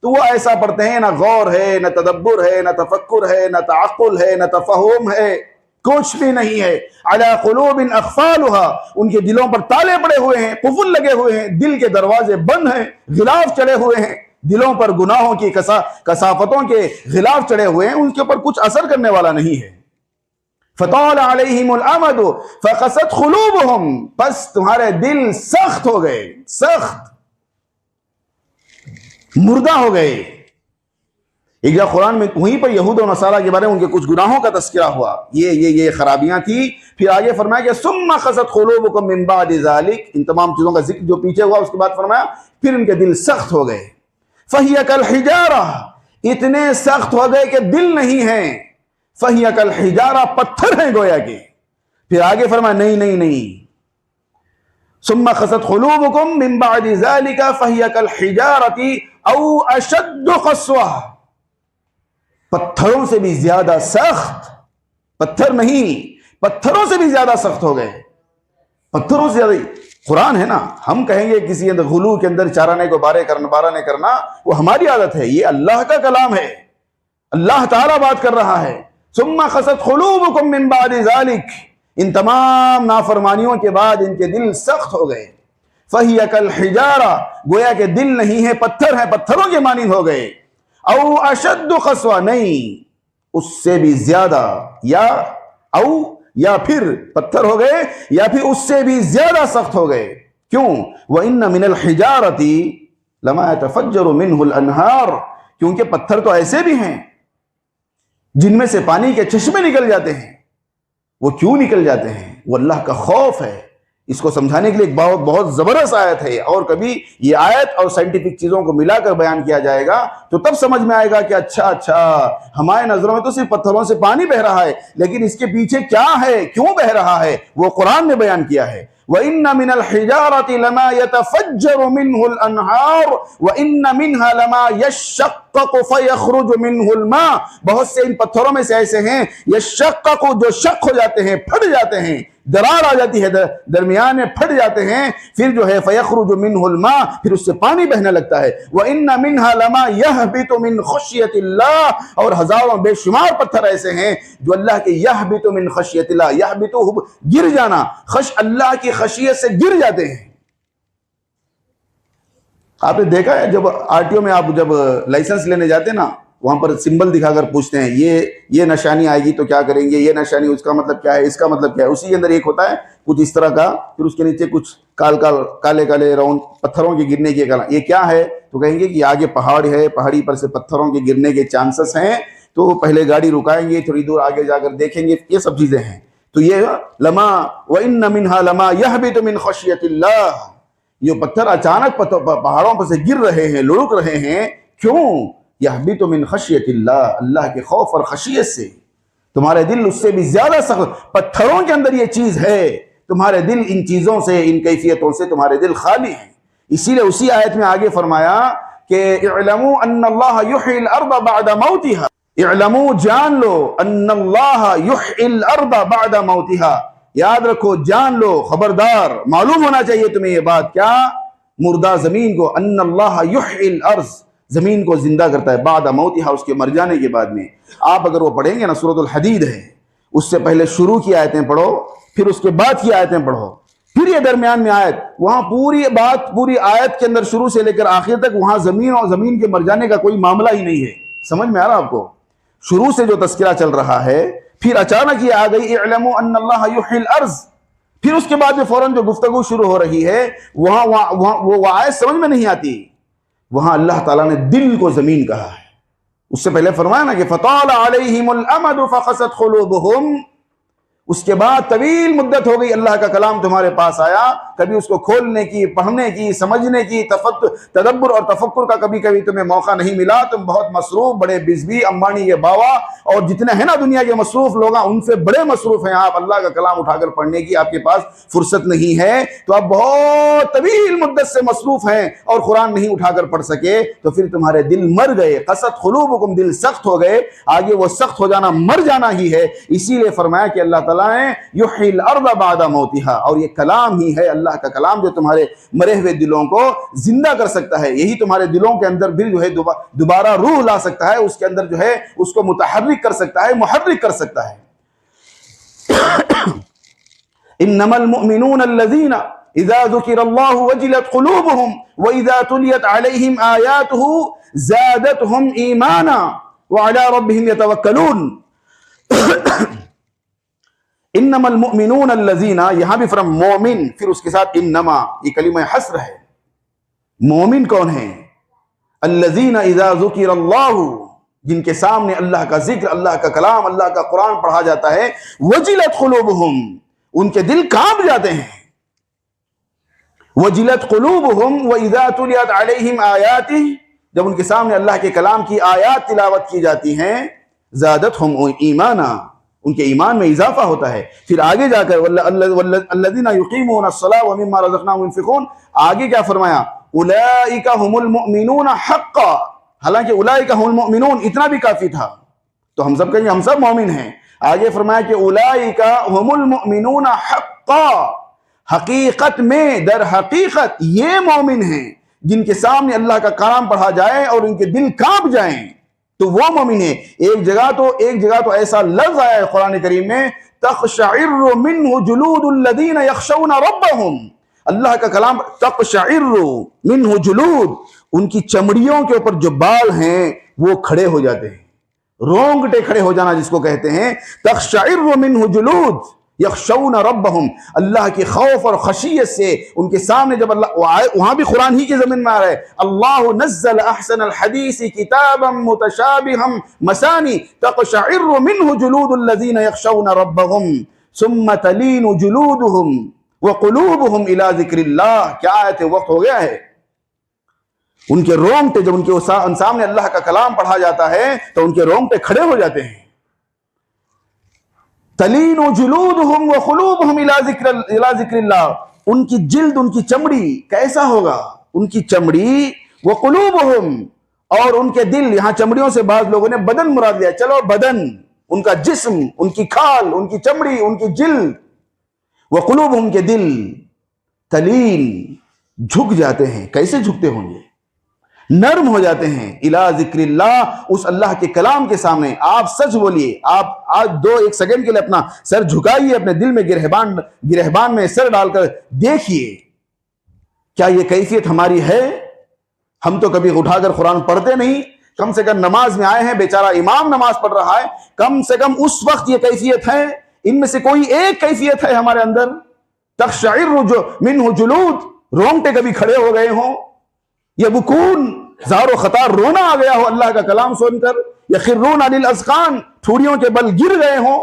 तो वो ऐसा पढ़ते हैं, ना गौर है, ना तदब्बुर है, ना तफक्कुर है, ना तअक्कुल है, ना तफहुम है, कुछ भी नहीं है। अला क़ुलूबिन अक़फ़ालुहा, उनके दिलों पर ताले पड़े हुए हैं, कुफुल लगे हुए हैं, दिल के दरवाजे बंद हैं, गिलाफ चढ़े हुए हैं, दिलों पर गुनाहों की कसाफतों के गिलाफ चढ़े हुए हैं, उनके ऊपर कुछ असर करने वाला नहीं है। फताल अलैहिमुल अमदु फक़सत क़ुलूबुहुम, बस तुम्हारे दिल सख्त हो गए, सख्त मुर्दा हो गए। एक जगह कुरान में वहीं पर यहूद और नसारा के बारे में उनके कुछ गुनाहों का तज़किरा हुआ, ये खराबियां थी। फिर आगे फरमाया कि सुम्मा क़सत क़ुलूबुकुम मिन बादि ज़ालिक, इन तमाम चीजों का जिक्र जो पीछे हुआ उसके बाद फरमाया फिर इनके दिल सख्त हो गए। फ़हिया कल हिजारा, इतने सख्त हो गए कि दिल नहीं है। फ़हिया कल हिजारा, पत्थर हैं गोया के। फिर आगे फरमाया नहीं नहीं नहीं, सुम्मा क़सत क़ुलूबुकुम मिन बादि ज़ालिका फ़हिया कल हिजारती औ अशद्दु क़स्वा, पत्थरों से भी ज्यादा सख्त, पत्थर नहीं, पत्थरों से भी ज्यादा सख्त हो गए। पत्थरों से ज्यादा कुरान है ना। हम कहेंगे किसी अंदर गुलू के अंदर चाराने को बारा नहीं करना, वो हमारी आदत है। ये अल्लाह का कलाम है, अल्लाह ताला बात कर रहा है। सुम्मा क़सत क़ुलूबुकुम मिन बादि ज़ालिक, इन तमाम नाफरमानियों के बाद इनके दिल सख्त हो गए। फ़हिया कल हिजारा, गोया के दिल नहीं है, पत्थर है, पत्थरों के मानिंद हो गए। औ अशद्दु क़स्वा, नहीं उससे भी ज्यादा, या फिर पत्थर हो गए, या फिर उससे भी ज्यादा सख्त हो गए। क्यों? व इन्न मिनल हिजारती लमा यतफ़ज्जरु मिन्हुल अनहार, क्योंकि पत्थर तो ऐसे भी हैं जिनमें से पानी के चश्मे निकल जाते हैं। वो क्यों निकल जाते हैं? वो अल्लाह का खौफ है। इसको समझाने के लिए एक बहुत जबरदस्त आयत है, और कभी ये आयत और साइंटिफिक चीजों को मिलाकर बयान किया जाएगा तो तब समझ में आएगा कि अच्छा हमारे नजरों में तो सिर्फ पत्थरों से पानी बह रहा है, लेकिन इसके पीछे क्या है, क्यों बह रहा है, वो कुरान ने बयान किया है। व इन्न मिनल हिजारति लमा यतफ़ज्जरु मिन्हुल अनहार व इन्न मिन्हा लमा यशक़्क़क़ु फ़यख़्रुजु मिन्हुल मा, बहुत से इन पत्थरों में से ऐसे हैं यशक़्क़क़ु, जो शक हो जाते हैं, फट जाते हैं, दरार आ जाती है, दरमियान में फट जाते हैं, फिर जो है फ़यख़्रुजु मिन्हुल मा, फिर उससे पानी बहने लगता है। व इन्न मिन्हा लमा यहबितु मिन ख़श्यतिल्लाह, और हजारों बेशुमार पत्थर ऐसे हैं जो अल्लाह के यहबितु मिन ख़श्यतिल्लाह, यहबितु गिर जाना, अल्लाह की खशियत से गिर जाते हैं। आपने देखा है जब आरटीओ में आप जब लाइसेंस लेने जाते हैं ना, वहां पर सिंबल दिखाकर पूछते हैं ये निशानी आएगी तो क्या करेंगे, ये निशानी उसका मतलब क्या है, इसका मतलब क्या है। उसी के अंदर एक होता है कुछ इस तरह का, फिर उसके नीचे कुछ काले काले राउंड पत्थरों के गिरने के कारण, ये क्या है तो कहेंगे कि आगे पहाड़ है, पहाड़ी पर से पत्थरों के गिरने के चांसेस हैं, तो पहले गाड़ी रुकाएंगे, थोड़ी दूर आगे जाकर देखेंगे, ये सब चीजें हैं। तो ये लमा व इन्न मिन्हा लमा यहबितु मिन ख़श्यतिल्लाह, ये पत्थर अचानक पहाड़ों पर से गिर रहे हैं, लुढ़क रहे हैं, क्यों? यहबितु मिन ख़श्यतिल्लाह, अल्लाह के खौफ और खशियत से। तुम्हारे दिल उससे भी ज्यादा सख्त, पत्थरों के अंदर ये चीज है, तुम्हारे दिल इन चीजों से, इन कैफियतों से तुम्हारे दिल खाली हैं। इसीलिए उसी आयत में आगे फरमाया कि इअलमू अन्नल्लाह युह्यिल अर्द बअद मौतिहा, इअलमू, जान लो, अन्नल्लाह युह्यिल अर्द बअद मौतिहा, याद रखो, जान लो, खबरदार, मालूम होना चाहिए तुम्हें ये बात, क्या? मुर्दा जमीन को, अन्नल्लाह युह्यिल अर्ज़, जमीन को जिंदा करता है, बाद मौतिहा, उसके मर जाने के बाद में। आप अगर वो पढ़ेंगे ना, सूरतुल हदीद है, उससे पहले शुरू की आयतें पढ़ो, फिर उसके बाद की आयतें पढ़ो, फिर ये दरमियान में आयत, वहां पूरी बात, पूरी आयत के अंदर शुरू से लेकर आखिर तक वहां जमीन और जमीन के मर जाने का कोई मामला ही नहीं है। समझ में आ रहा आपको? शुरू से जो तस्करा चल रहा है, फिर अचानक ये आ गई इअलमू अन्नल्लाह युह्यिल अर्ज़, फिर उसके बाद में फौरन जो गुफ्तगू शुरू हो रही है, वहां वो आयत समझ में नहीं आती। वहां अल्लाह ताला ने दिल को जमीन कहा है। उससे पहले फरमाया ना कि फताल अलैहिमुल अमद फखसत कुलूबुहुम, उसके बाद तवील मुद्दत हो गई, अल्लाह का कलाम तुम्हारे पास आया, कभी उसको खोलने की, पढ़ने की, समझने की, तदब्बर और तफक्कुर का कभी कभी तुम्हें मौका नहीं मिला। तुम बहुत मसरूफ, बड़े बिजली, अंबानी के बावा और जितने हैं ना दुनिया के मसरूफ लोग, उनसे बड़े मसरूफ हैं आप। अल्लाह का कलाम उठाकर पढ़ने की आपके पास फुर्सत नहीं है, तो आप बहुत तवील मुद्दत से मसरूफ हैं और कुरान नहीं उठाकर पढ़ सके, तो फिर तुम्हारे दिल मर गए। कसत कुलूबुकुम, दिल सख्त हो गए। आगे वो सख्त हो जाना, मर जाना ही है। इसीलिए फरमाया कि अल्लाह ताला ने युह्यिल अर्ज़ बाद मौतिहा, और ये कलाम ही है, अल्लाह का कलाम, जो तुम्हारे मरे हुए दिलों को जिंदा कर सकता है। यही तुम्हारे दिलों के अंदर भी जो है दोबारा रूह ला सकता है, उसके अंदर जो है उसको मुतहर्रिक कर सकता है, मुहर्रिक कर सकता है। इन्नमल मुमिनून अल्लज़ीना इज़ा ज़ुकिरल्लाहु वजिलत कुलूबुहुम व इज़ा तुलियत अलैहिम आयातुहु ज़ादतहुम ईमाना व अला रब्बिहिम यतवक्कलून। इन्नमल मुमिनून अल्लज़ीना, यहां भी फ्रॉम मोमिन, फिर उसके साथ इन्नमा, ये कलिमा हस्र है। मोमिन कौन है? अल्लज़ीना इज़ा ज़ुकिरल्लाहु, जिनके सामने अल्लाह का जिक्र, अल्लाह का कलाम, अल्लाह का कुरान पढ़ा जाता है, वजिलत कुलूबुहुम, उनके दिल कांप जाते हैं। वजिलत कुलूबुहुम व इज़ा तुलियत अलैहिम आयातिही, जब उनके सामने अल्लाह के कलाम की आयात तिलावत की जाती हैं, ज़ादतहुम ईमाना, उनके ईमान में इजाफा होता है। फिर आगे जाकर वल्लज़ीना युक़ीमूनस्सलाह व मिम्मा रज़क़नाहुम युनफ़िक़ून, आगे क्या फरमाया? उलाइका हुमुल मुमिनून हक़्क़ा, हालांकि उलाइका हुमुल मुमिनून इतना भी काफी था, तो हम सब कहेंगे हम सब मोमिन हैं। आगे फरमाया कि उलाइका हुमुल मुमिनून हक़्क़ा, हकीकत में, दर हकीकत ये मोमिन हैं जिनके सामने अल्लाह का कलाम पढ़ा जाए और उनके दिल कांप जाएं, तो वो मोमिन है। एक जगह तो ऐसा लफ्ज आया है कुरान करीम में, तक़शइर्रु मिन्हु जुलूदुल लज़ीना यख़शौना रब्बहुम, अल्लाह का कलाम, तक़शइर्रु मिन्हु जुलूद, उनकी चमड़ियों के ऊपर जो बाल हैं वो खड़े हो जाते हैं, रोंगटे खड़े हो जाना जिसको कहते हैं। तक़शइर्रु मिन्हु जुलूद यख़शौना रब्बहुम, अल्लाह के खौफ और खशियत से उनके सामने जब अल्लाह, वहां भी कुरान ही की जमीन में आ रहा है, अल्लाहु नज़्ज़ल अहसनल हदीसी किताबन मुतशाबिहम मसानी तक़शइर्रु मिन्हु जुलूदुल लज़ीना यख़शौना रब्बहुम सुम्मा तलीनु जुलूदुहुम व क़ुलूबुहुम इला ज़िक्रिल्लाह। क्या आयत है, वक्त हो गया है। उनके रोंगटे, जब उनके सामने अल्लाह का कलाम पढ़ा जाता है तो उनके रोंगटे खड़े हो जाते हैं। तलीनु जुलूदुहुम व क़ुलूबुहुम इला ज़िक्रिल्लाह, उनकी जिल्द, उनकी चमड़ी कैसा होगा? उनकी चमड़ी, व क़ुलूबुहुम, और उनके दिल। यहां चमड़ियों से बाद लोगों ने बदन मुराद लिया, चलो बदन, उनका जिस्म, उनकी खाल, उनकी चमड़ी, उनकी जिल्द। व क़ुलूबुहुम के दिल, तलीन, झुक जाते हैं। कैसे झुकते होंगे? नर्म हो जाते हैं। इला ज़िक्रिल्लाह, उस अल्लाह के कलाम के सामने। आप सच बोलिए, आप आज 1 सेकंड के लिए अपना सर झुकाइए, अपने दिल में गिरहबान में सर डालकर देखिए, क्या ये कैफियत हमारी है? हम तो कभी उठाकर कुरान पढ़ते नहीं, कम से कम नमाज में आए हैं, बेचारा इमाम नमाज पढ़ रहा है, कम से कम उस वक्त ये कैफियत है। इनमें से कोई एक कैफियत है हमारे अंदर? तक़शइर्रु मिन्हु जुलूद, रोंगटे कभी खड़े हो गए हों, यबकून, ज़ारो खतार रोना आ गया हो अल्लाह का कलाम सुनकर, यखिर्रून अलिल अज़कान, ठुड़ियों के बल गिर गए हों,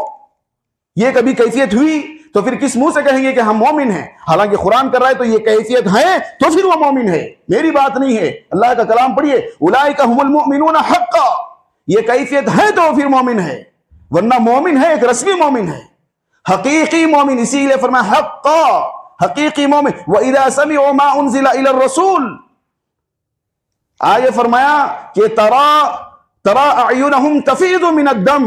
ये कभी कैफियत हुई? तो फिर किस मुंह से कहेंगे कि हम मोमिन हैं? हालांकि कुरान कर रहा है तो ये कैफियत है, तो फिर वो मोमिन है। मेरी बात नहीं है, अल्लाह का कलाम पढ़िए, उलाइका हुमुल मुमिनून हक़्क़ा, ये कैफियत है तो फिर मोमिन है, वरना मोमिन है एक रस्मी मोमिन है, हकीकी मोमिन। इसीलिए फरमाया हक़्क़ा, हकीकी मोमिन। व इज़ा समिअू मा उनज़िला इलर रसूल, आगे फरमाया कि तरा अयुनहुम तफीदु मिनद दम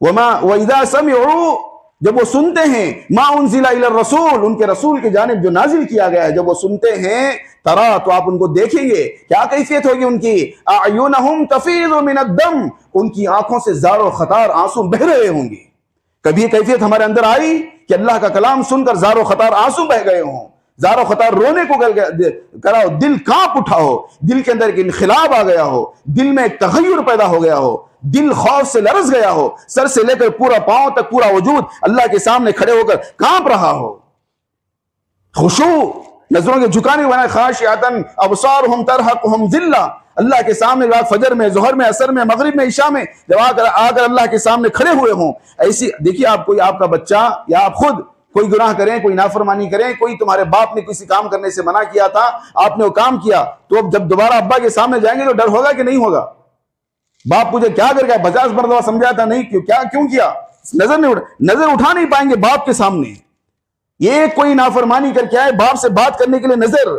व इज़ा समिअू जब वो सुनते हैं मा उनजिला इला रसूल, उनके रसूल की जानिब जो नाजिल किया गया है, जब वो सुनते हैं तरा, तो आप उनको देखेंगे क्या कैफियत होगी उनकी, अयुनहुम तफीज़ु मिनद्दम, उनकी आंखों से ज़ारो खतार आंसू बह रहे होंगे। कभी ये कैफियत हमारे अंदर आई कि अल्लाह का कलाम सुनकर ज़ारो खतार आंसू बह गए हों, ज़ारो खतार रोने को करा हो, दिल कांप उठा हो, दिल के अंदर एक इनखिलाब आ गया हो, दिल में एक तगय्युर पैदा हो गया हो, दिल खौफ से लरस गया हो, सर से लेकर पूरा पांव तक पूरा वजूद अल्लाह के सामने खड़े होकर कांप रहा हो, खुशू, नजरों के झुकाने वाला, खाशिअतन अबसारुहुम तरहकुहुम ज़िल्ला, अल्लाह के सामने रात फजर में, जोहर में, असर में, मगरिब में, इशा में जब आकर अल्लाह के सामने खड़े हुए हों, ऐसी देखिए आप, कोई आपका बच्चा या आप खुद कोई गुनाह करें, कोई नाफरमानी करें, कोई तुम्हारे बाप ने किसी काम करने से मना किया था, आपने वो काम किया, तो अब जब दोबारा अब्बा के सामने जाएंगे तो डर होगा कि नहीं होगा? बाप मुझे क्या कर गया, 50 मरतबा समझाया था, नहीं क्यों किया, नजर उठा नहीं पाएंगे बाप के सामने। ये कोई नाफरमानी करके आए, बाप से बात करने के लिए नजर,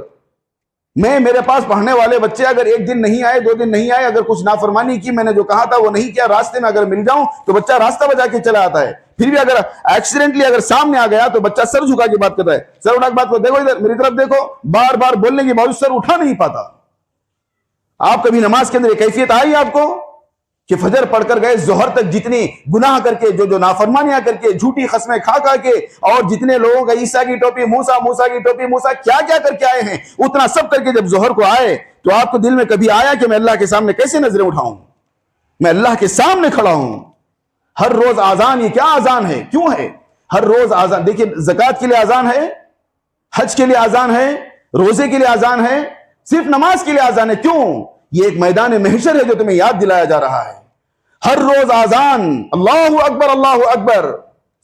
मेरे पास पढ़ने वाले बच्चे अगर एक दिन नहीं आए, 2 दिन नहीं आए, अगर कुछ नाफरमानी की, मैंने जो कहा था वो नहीं किया, रास्ते में अगर मिल जाऊं तो बच्चा रास्ता बजा के चला आता है। फिर भी अगर एक्सीडेंटली अगर सामने आ गया तो बच्चा सर झुका के बात करता है, सर उठा के बात करो, देखो इधर मेरी तरफ देखो, बार बार बोलने के बावजूद सर उठा नहीं पाता। आप कभी नमाज के अंदर एक कैफियत आई आपको कि फजर पढ़कर गए, जोहर तक जितनी गुनाह करके, जो नाफरमानियां करके, झूठी खस्में खा के, और जितने लोगों का ईसा की टोपी मूसा, मूसा की टोपी मूसा, क्या क्या करके आए हैं, उतना सब करके जब जोहर को आए तो आपको दिल में कभी आया कि मैं अल्लाह के सामने कैसे नजरें उठाऊं, मैं अल्लाह के सामने खड़ा हूं। हर रोज आजान, ये क्या आजान है, क्यों है हर रोज आजान? देखिए ज़कात के लिए आजान है, हज के लिए आजान है, रोजे के लिए आजान है, सिर्फ नमाज के लिए आजान है, क्यों? ये एक मैदान महशर है जो तुम्हें याद दिलाया जा रहा है। हर रोज आजान, अल्लाहु अकबर, अल्लाहु अकबर।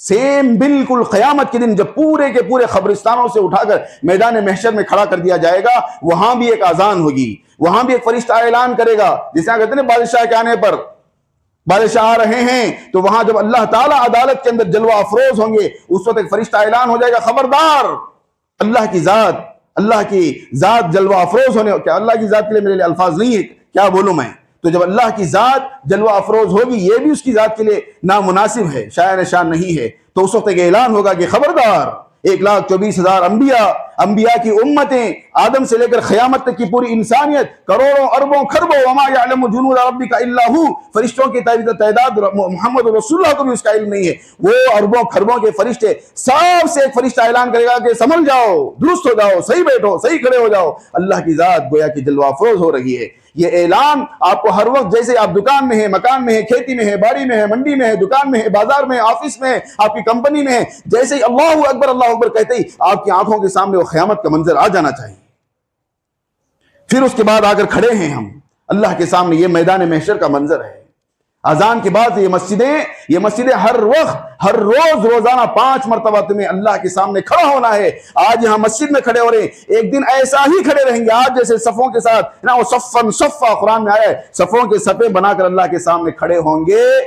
सेम बिल्कुल क़यामत के दिन जब पूरे के पूरे खबरिस्तानों से उठाकर मैदान महशर में खड़ा कर दिया जाएगा, वहां भी एक आजान होगी, वहां भी एक फरिश्ता ऐलान करेगा, जिसे कहते हैं बादशाह के आने पर बादशाह आ रहे हैं, तो वहां जब अल्लाह ताला अदालत के अंदर जलवा अफरोज होंगे, उस वक्त एक फरिश्ता ऐलान हो जाएगा, खबरदार अल्लाह की जात जलवा अफरोज होने। क्या अल्लाह की जात के लिए मेरे लिए अल्फाज नहीं है, क्या बोलूं मैं? तो जब अल्लाह की जात जलवा अफरोज होगी, ये भी उसकी जात के लिए नामुनासिब है, शायर शान नहीं है, तो उस वक्त एक ऐलान होगा कि खबरदार 1,24,000 अंबिया की उम्मतें, आदम से लेकर क़यामत तक की पूरी इंसानियत, करोड़ों अरबों खरबों, वमा यअलमु जुनूद रब्बिका इल्ला हु, फरिश्तों की तादाद मोहम्मद रसूलुल्लाह को भी उसका इल्म नहीं है। वो अरबों खरबों के फरिश्ते, सबसे एक फरिश्ता ऐलान करेगा कि समझ जाओ, दुरुस्त हो जाओ, सही बैठो, सही खड़े हो जाओ, अल्लाह की जात गोया की जलवा अफरोज हो रही है। ये ऐलान आपको हर वक्त, जैसे आप दुकान में है, मकान में है, खेती में है, बाड़ी में है, मंडी में है, दुकान में है, बाजार में है, ऑफिस में है, आपकी कंपनी में है, जैसे ही अल्लाहु अकबर कहते ही आपकी आंखों के सामने वो क़यामत का मंजर आ जाना चाहिए। फिर उसके बाद आकर खड़े हैं हम अल्लाह के सामने, ये मैदान महशर का मंजर है। अजान के बाद ये मस्जिदें हर वक्त, हर रोज, रोजाना 5 मरतबा तुम्हें अल्लाह के सामने खड़ा होना है। आज यहां मस्जिद में खड़े हो रहे हैं, एक दिन ऐसा ही खड़े रहेंगे, आज जैसे सफों के साथ ना, वो सफ़न सफ़ा कुरान में आया है, सफों के सफ़े बनाकर अल्लाह के सामने खड़े होंगे।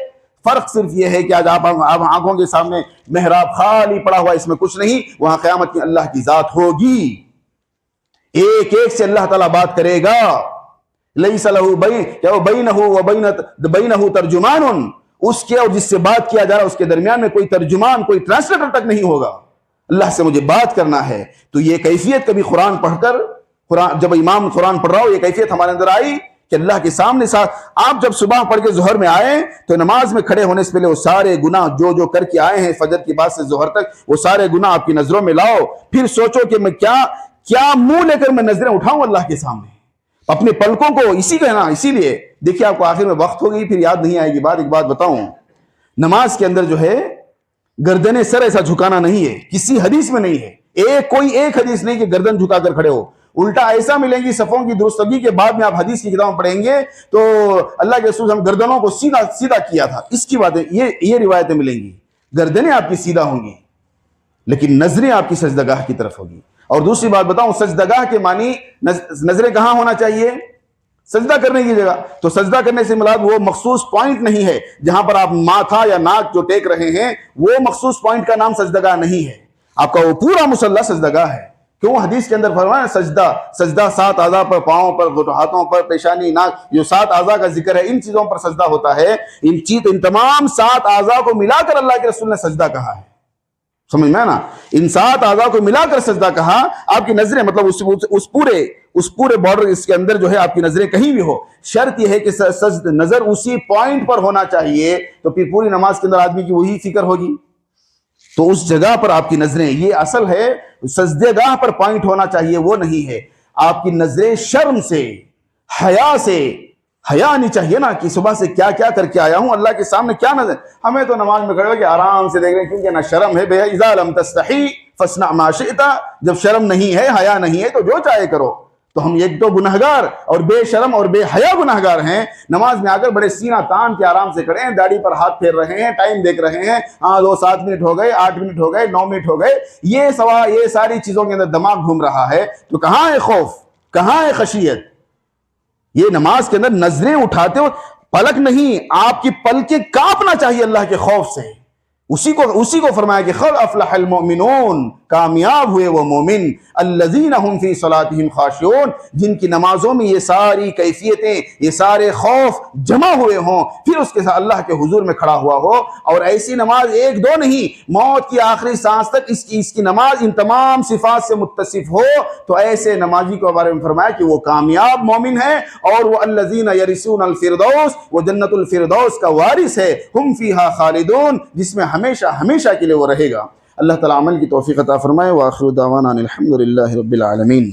फर्क सिर्फ ये है कि आज आप आंखों के सामने मेहराब खाली पड़ा हुआ, इसमें कुछ नहीं, वहां क़यामत में अल्लाह की जात होगी, एक एक से अल्लाह ताला बात करेगा। लैसा लहू बैनहु तर्जुमानुन, उसके और जिससे बात किया जा रहा है उसके दरमियान में कोई तर्जुमान, कोई ट्रांसलेटर तक नहीं होगा। अल्लाह से मुझे बात करना है। तो ये कैफियत कभी कुरान पढ़कर, जब इमाम कुरान पढ़ रहा हो, ये कैफियत हमारे अंदर आई कि अल्लाह के सामने आप जब सुबह पढ़ के जोहर में आए तो नमाज में खड़े होने से पहले वो सारे गुनाह जो करके आए हैं फजर की बात से जोहर तक, वो सारे गुनाह आपकी नजरों में लाओ। फिर सोचो कि मैं क्या मुंह लेकर मैं नजरें उठाऊं अल्लाह के सामने, अपने पलकों को इसीलिए देखिए, आपको आखिर में वक्त हो गई, फिर याद नहीं आएगी बात। एक बात बताऊं, नमाज के अंदर जो है गर्दने सर ऐसा झुकाना नहीं है, किसी हदीस में नहीं है, कोई एक हदीस नहीं कि गर्दन झुकाकर खड़े हो। उल्टा ऐसा मिलेंगी सफों की दुरुस्तगी के बाद में आप हदीस की किताब पढ़ेंगे तो अल्लाह के रसूल हम गर्दनों को सीधा किया था, इसकी बातें, ये रिवायतें मिलेंगी। गर्दनें आपकी सीधा होंगी लेकिन नजरें आपकी सजदगाह की तरफ होगी। और दूसरी बात बताऊं, सजदगाह के मानी नजरें कहां होना चाहिए? सजदा करने की जगह। तो सजदा करने से मुराद वो मखसूस पॉइंट नहीं है जहां पर आप माथा या नाक जो टेक रहे हैं, वो मखसूस पॉइंट का नाम सजदगाह नहीं है, आपका वो पूरा मुसल्ला सजदगाह है। क्यों? हदीस के अंदर फरमाया सजदा 7 आज़ा पर, पांवों पर, हाथों पर, पेशानी, नाक, जो 7 आज़ा का जिक्र है, इन चीजों पर सजदा होता है। इन तमाम 7 आज़ा को मिलाकर अल्लाह के रसूल ने सजदा कहा है। समझ में ना, इन 7 आज़ा को मिलाकर सजदा कहा। आपकी नजरें मतलब उस पूरे बॉर्डर इसके अंदर जो है आपकी नजरें कहीं भी हो, शर्त यह है कि नजर उसी पॉइंट पर होना चाहिए, तो फिर पूरी नमाज के अंदर आदमी की वही फिक्र होगी। तो उस जगह पर आपकी नजरें, ये असल है, सजदेगाह पर पॉइंट होना चाहिए, वो नहीं है। आपकी नजरें शर्म से, हया से, हया नहीं चाहिए ना कि सुबह से क्या क्या करके आया हूं, अल्लाह के सामने क्या नजर। हमें तो नमाज में खड़े होकर आराम से देख रहे हैं, क्योंकि ना शर्म है, इज़ा लम तस्तही फस्ना मा शि'ता, जब शर्म नहीं है, हया नहीं है, तो जो चाहे करो। तो हम एक तो गुनहगार और बेशरम और बेहया गुनहगार हैं, नमाज में आकर बड़े सीना तान के आराम से खड़े हैं, दाढ़ी पर हाथ फेर रहे हैं, टाइम देख रहे हैं, हाँ 7 मिनट हो गए, 8 मिनट हो गए, 9 मिनट हो गए, ये सारी चीजों के अंदर दिमाग घूम रहा है। तो कहां है खौफ, कहां है खशियत? ये नमाज के अंदर नजरें उठाते हो, पलक नहीं, आपकी पलकें कांपना चाहिए अल्लाह के खौफ से। उसी को फरमाया कि क़द अफ़लहल मुमिनून, कामयाब हुए वो मोमिन, अल्लज़ीना हुम फ़ी सलातिहिम ख़ाशिऊन, जिनकी नमाजों में ये सारी कैफियतें, ये सारे खौफ जमा हुए हों, फिर उसके साथ अल्लाह के हुजूर में खड़ा हुआ हो। और ऐसी नमाज 1-2 नहीं, मौत की आखिरी सांस तक इसकी नमाज इन तमाम सिफात से मुत्तसिफ हो, तो ऐसे नमाजी के बारे में फरमाया कि वो कामयाब मोमिन है, और वो अल्लज़ीना यरिसूनल फ़िरदौस, वो जन्नतुल फ़िरदौस का वारिस है, हुम फ़ीहा ख़ालिदून, जिसमें हमेशा हमेशा के लिए वो रहेगा। अल्लाह ताला अमल की तौफीक अता फरमाए। व आखिरु दावाना अनिल हम्दुलिल्लाहि रब्बिल आलमीन।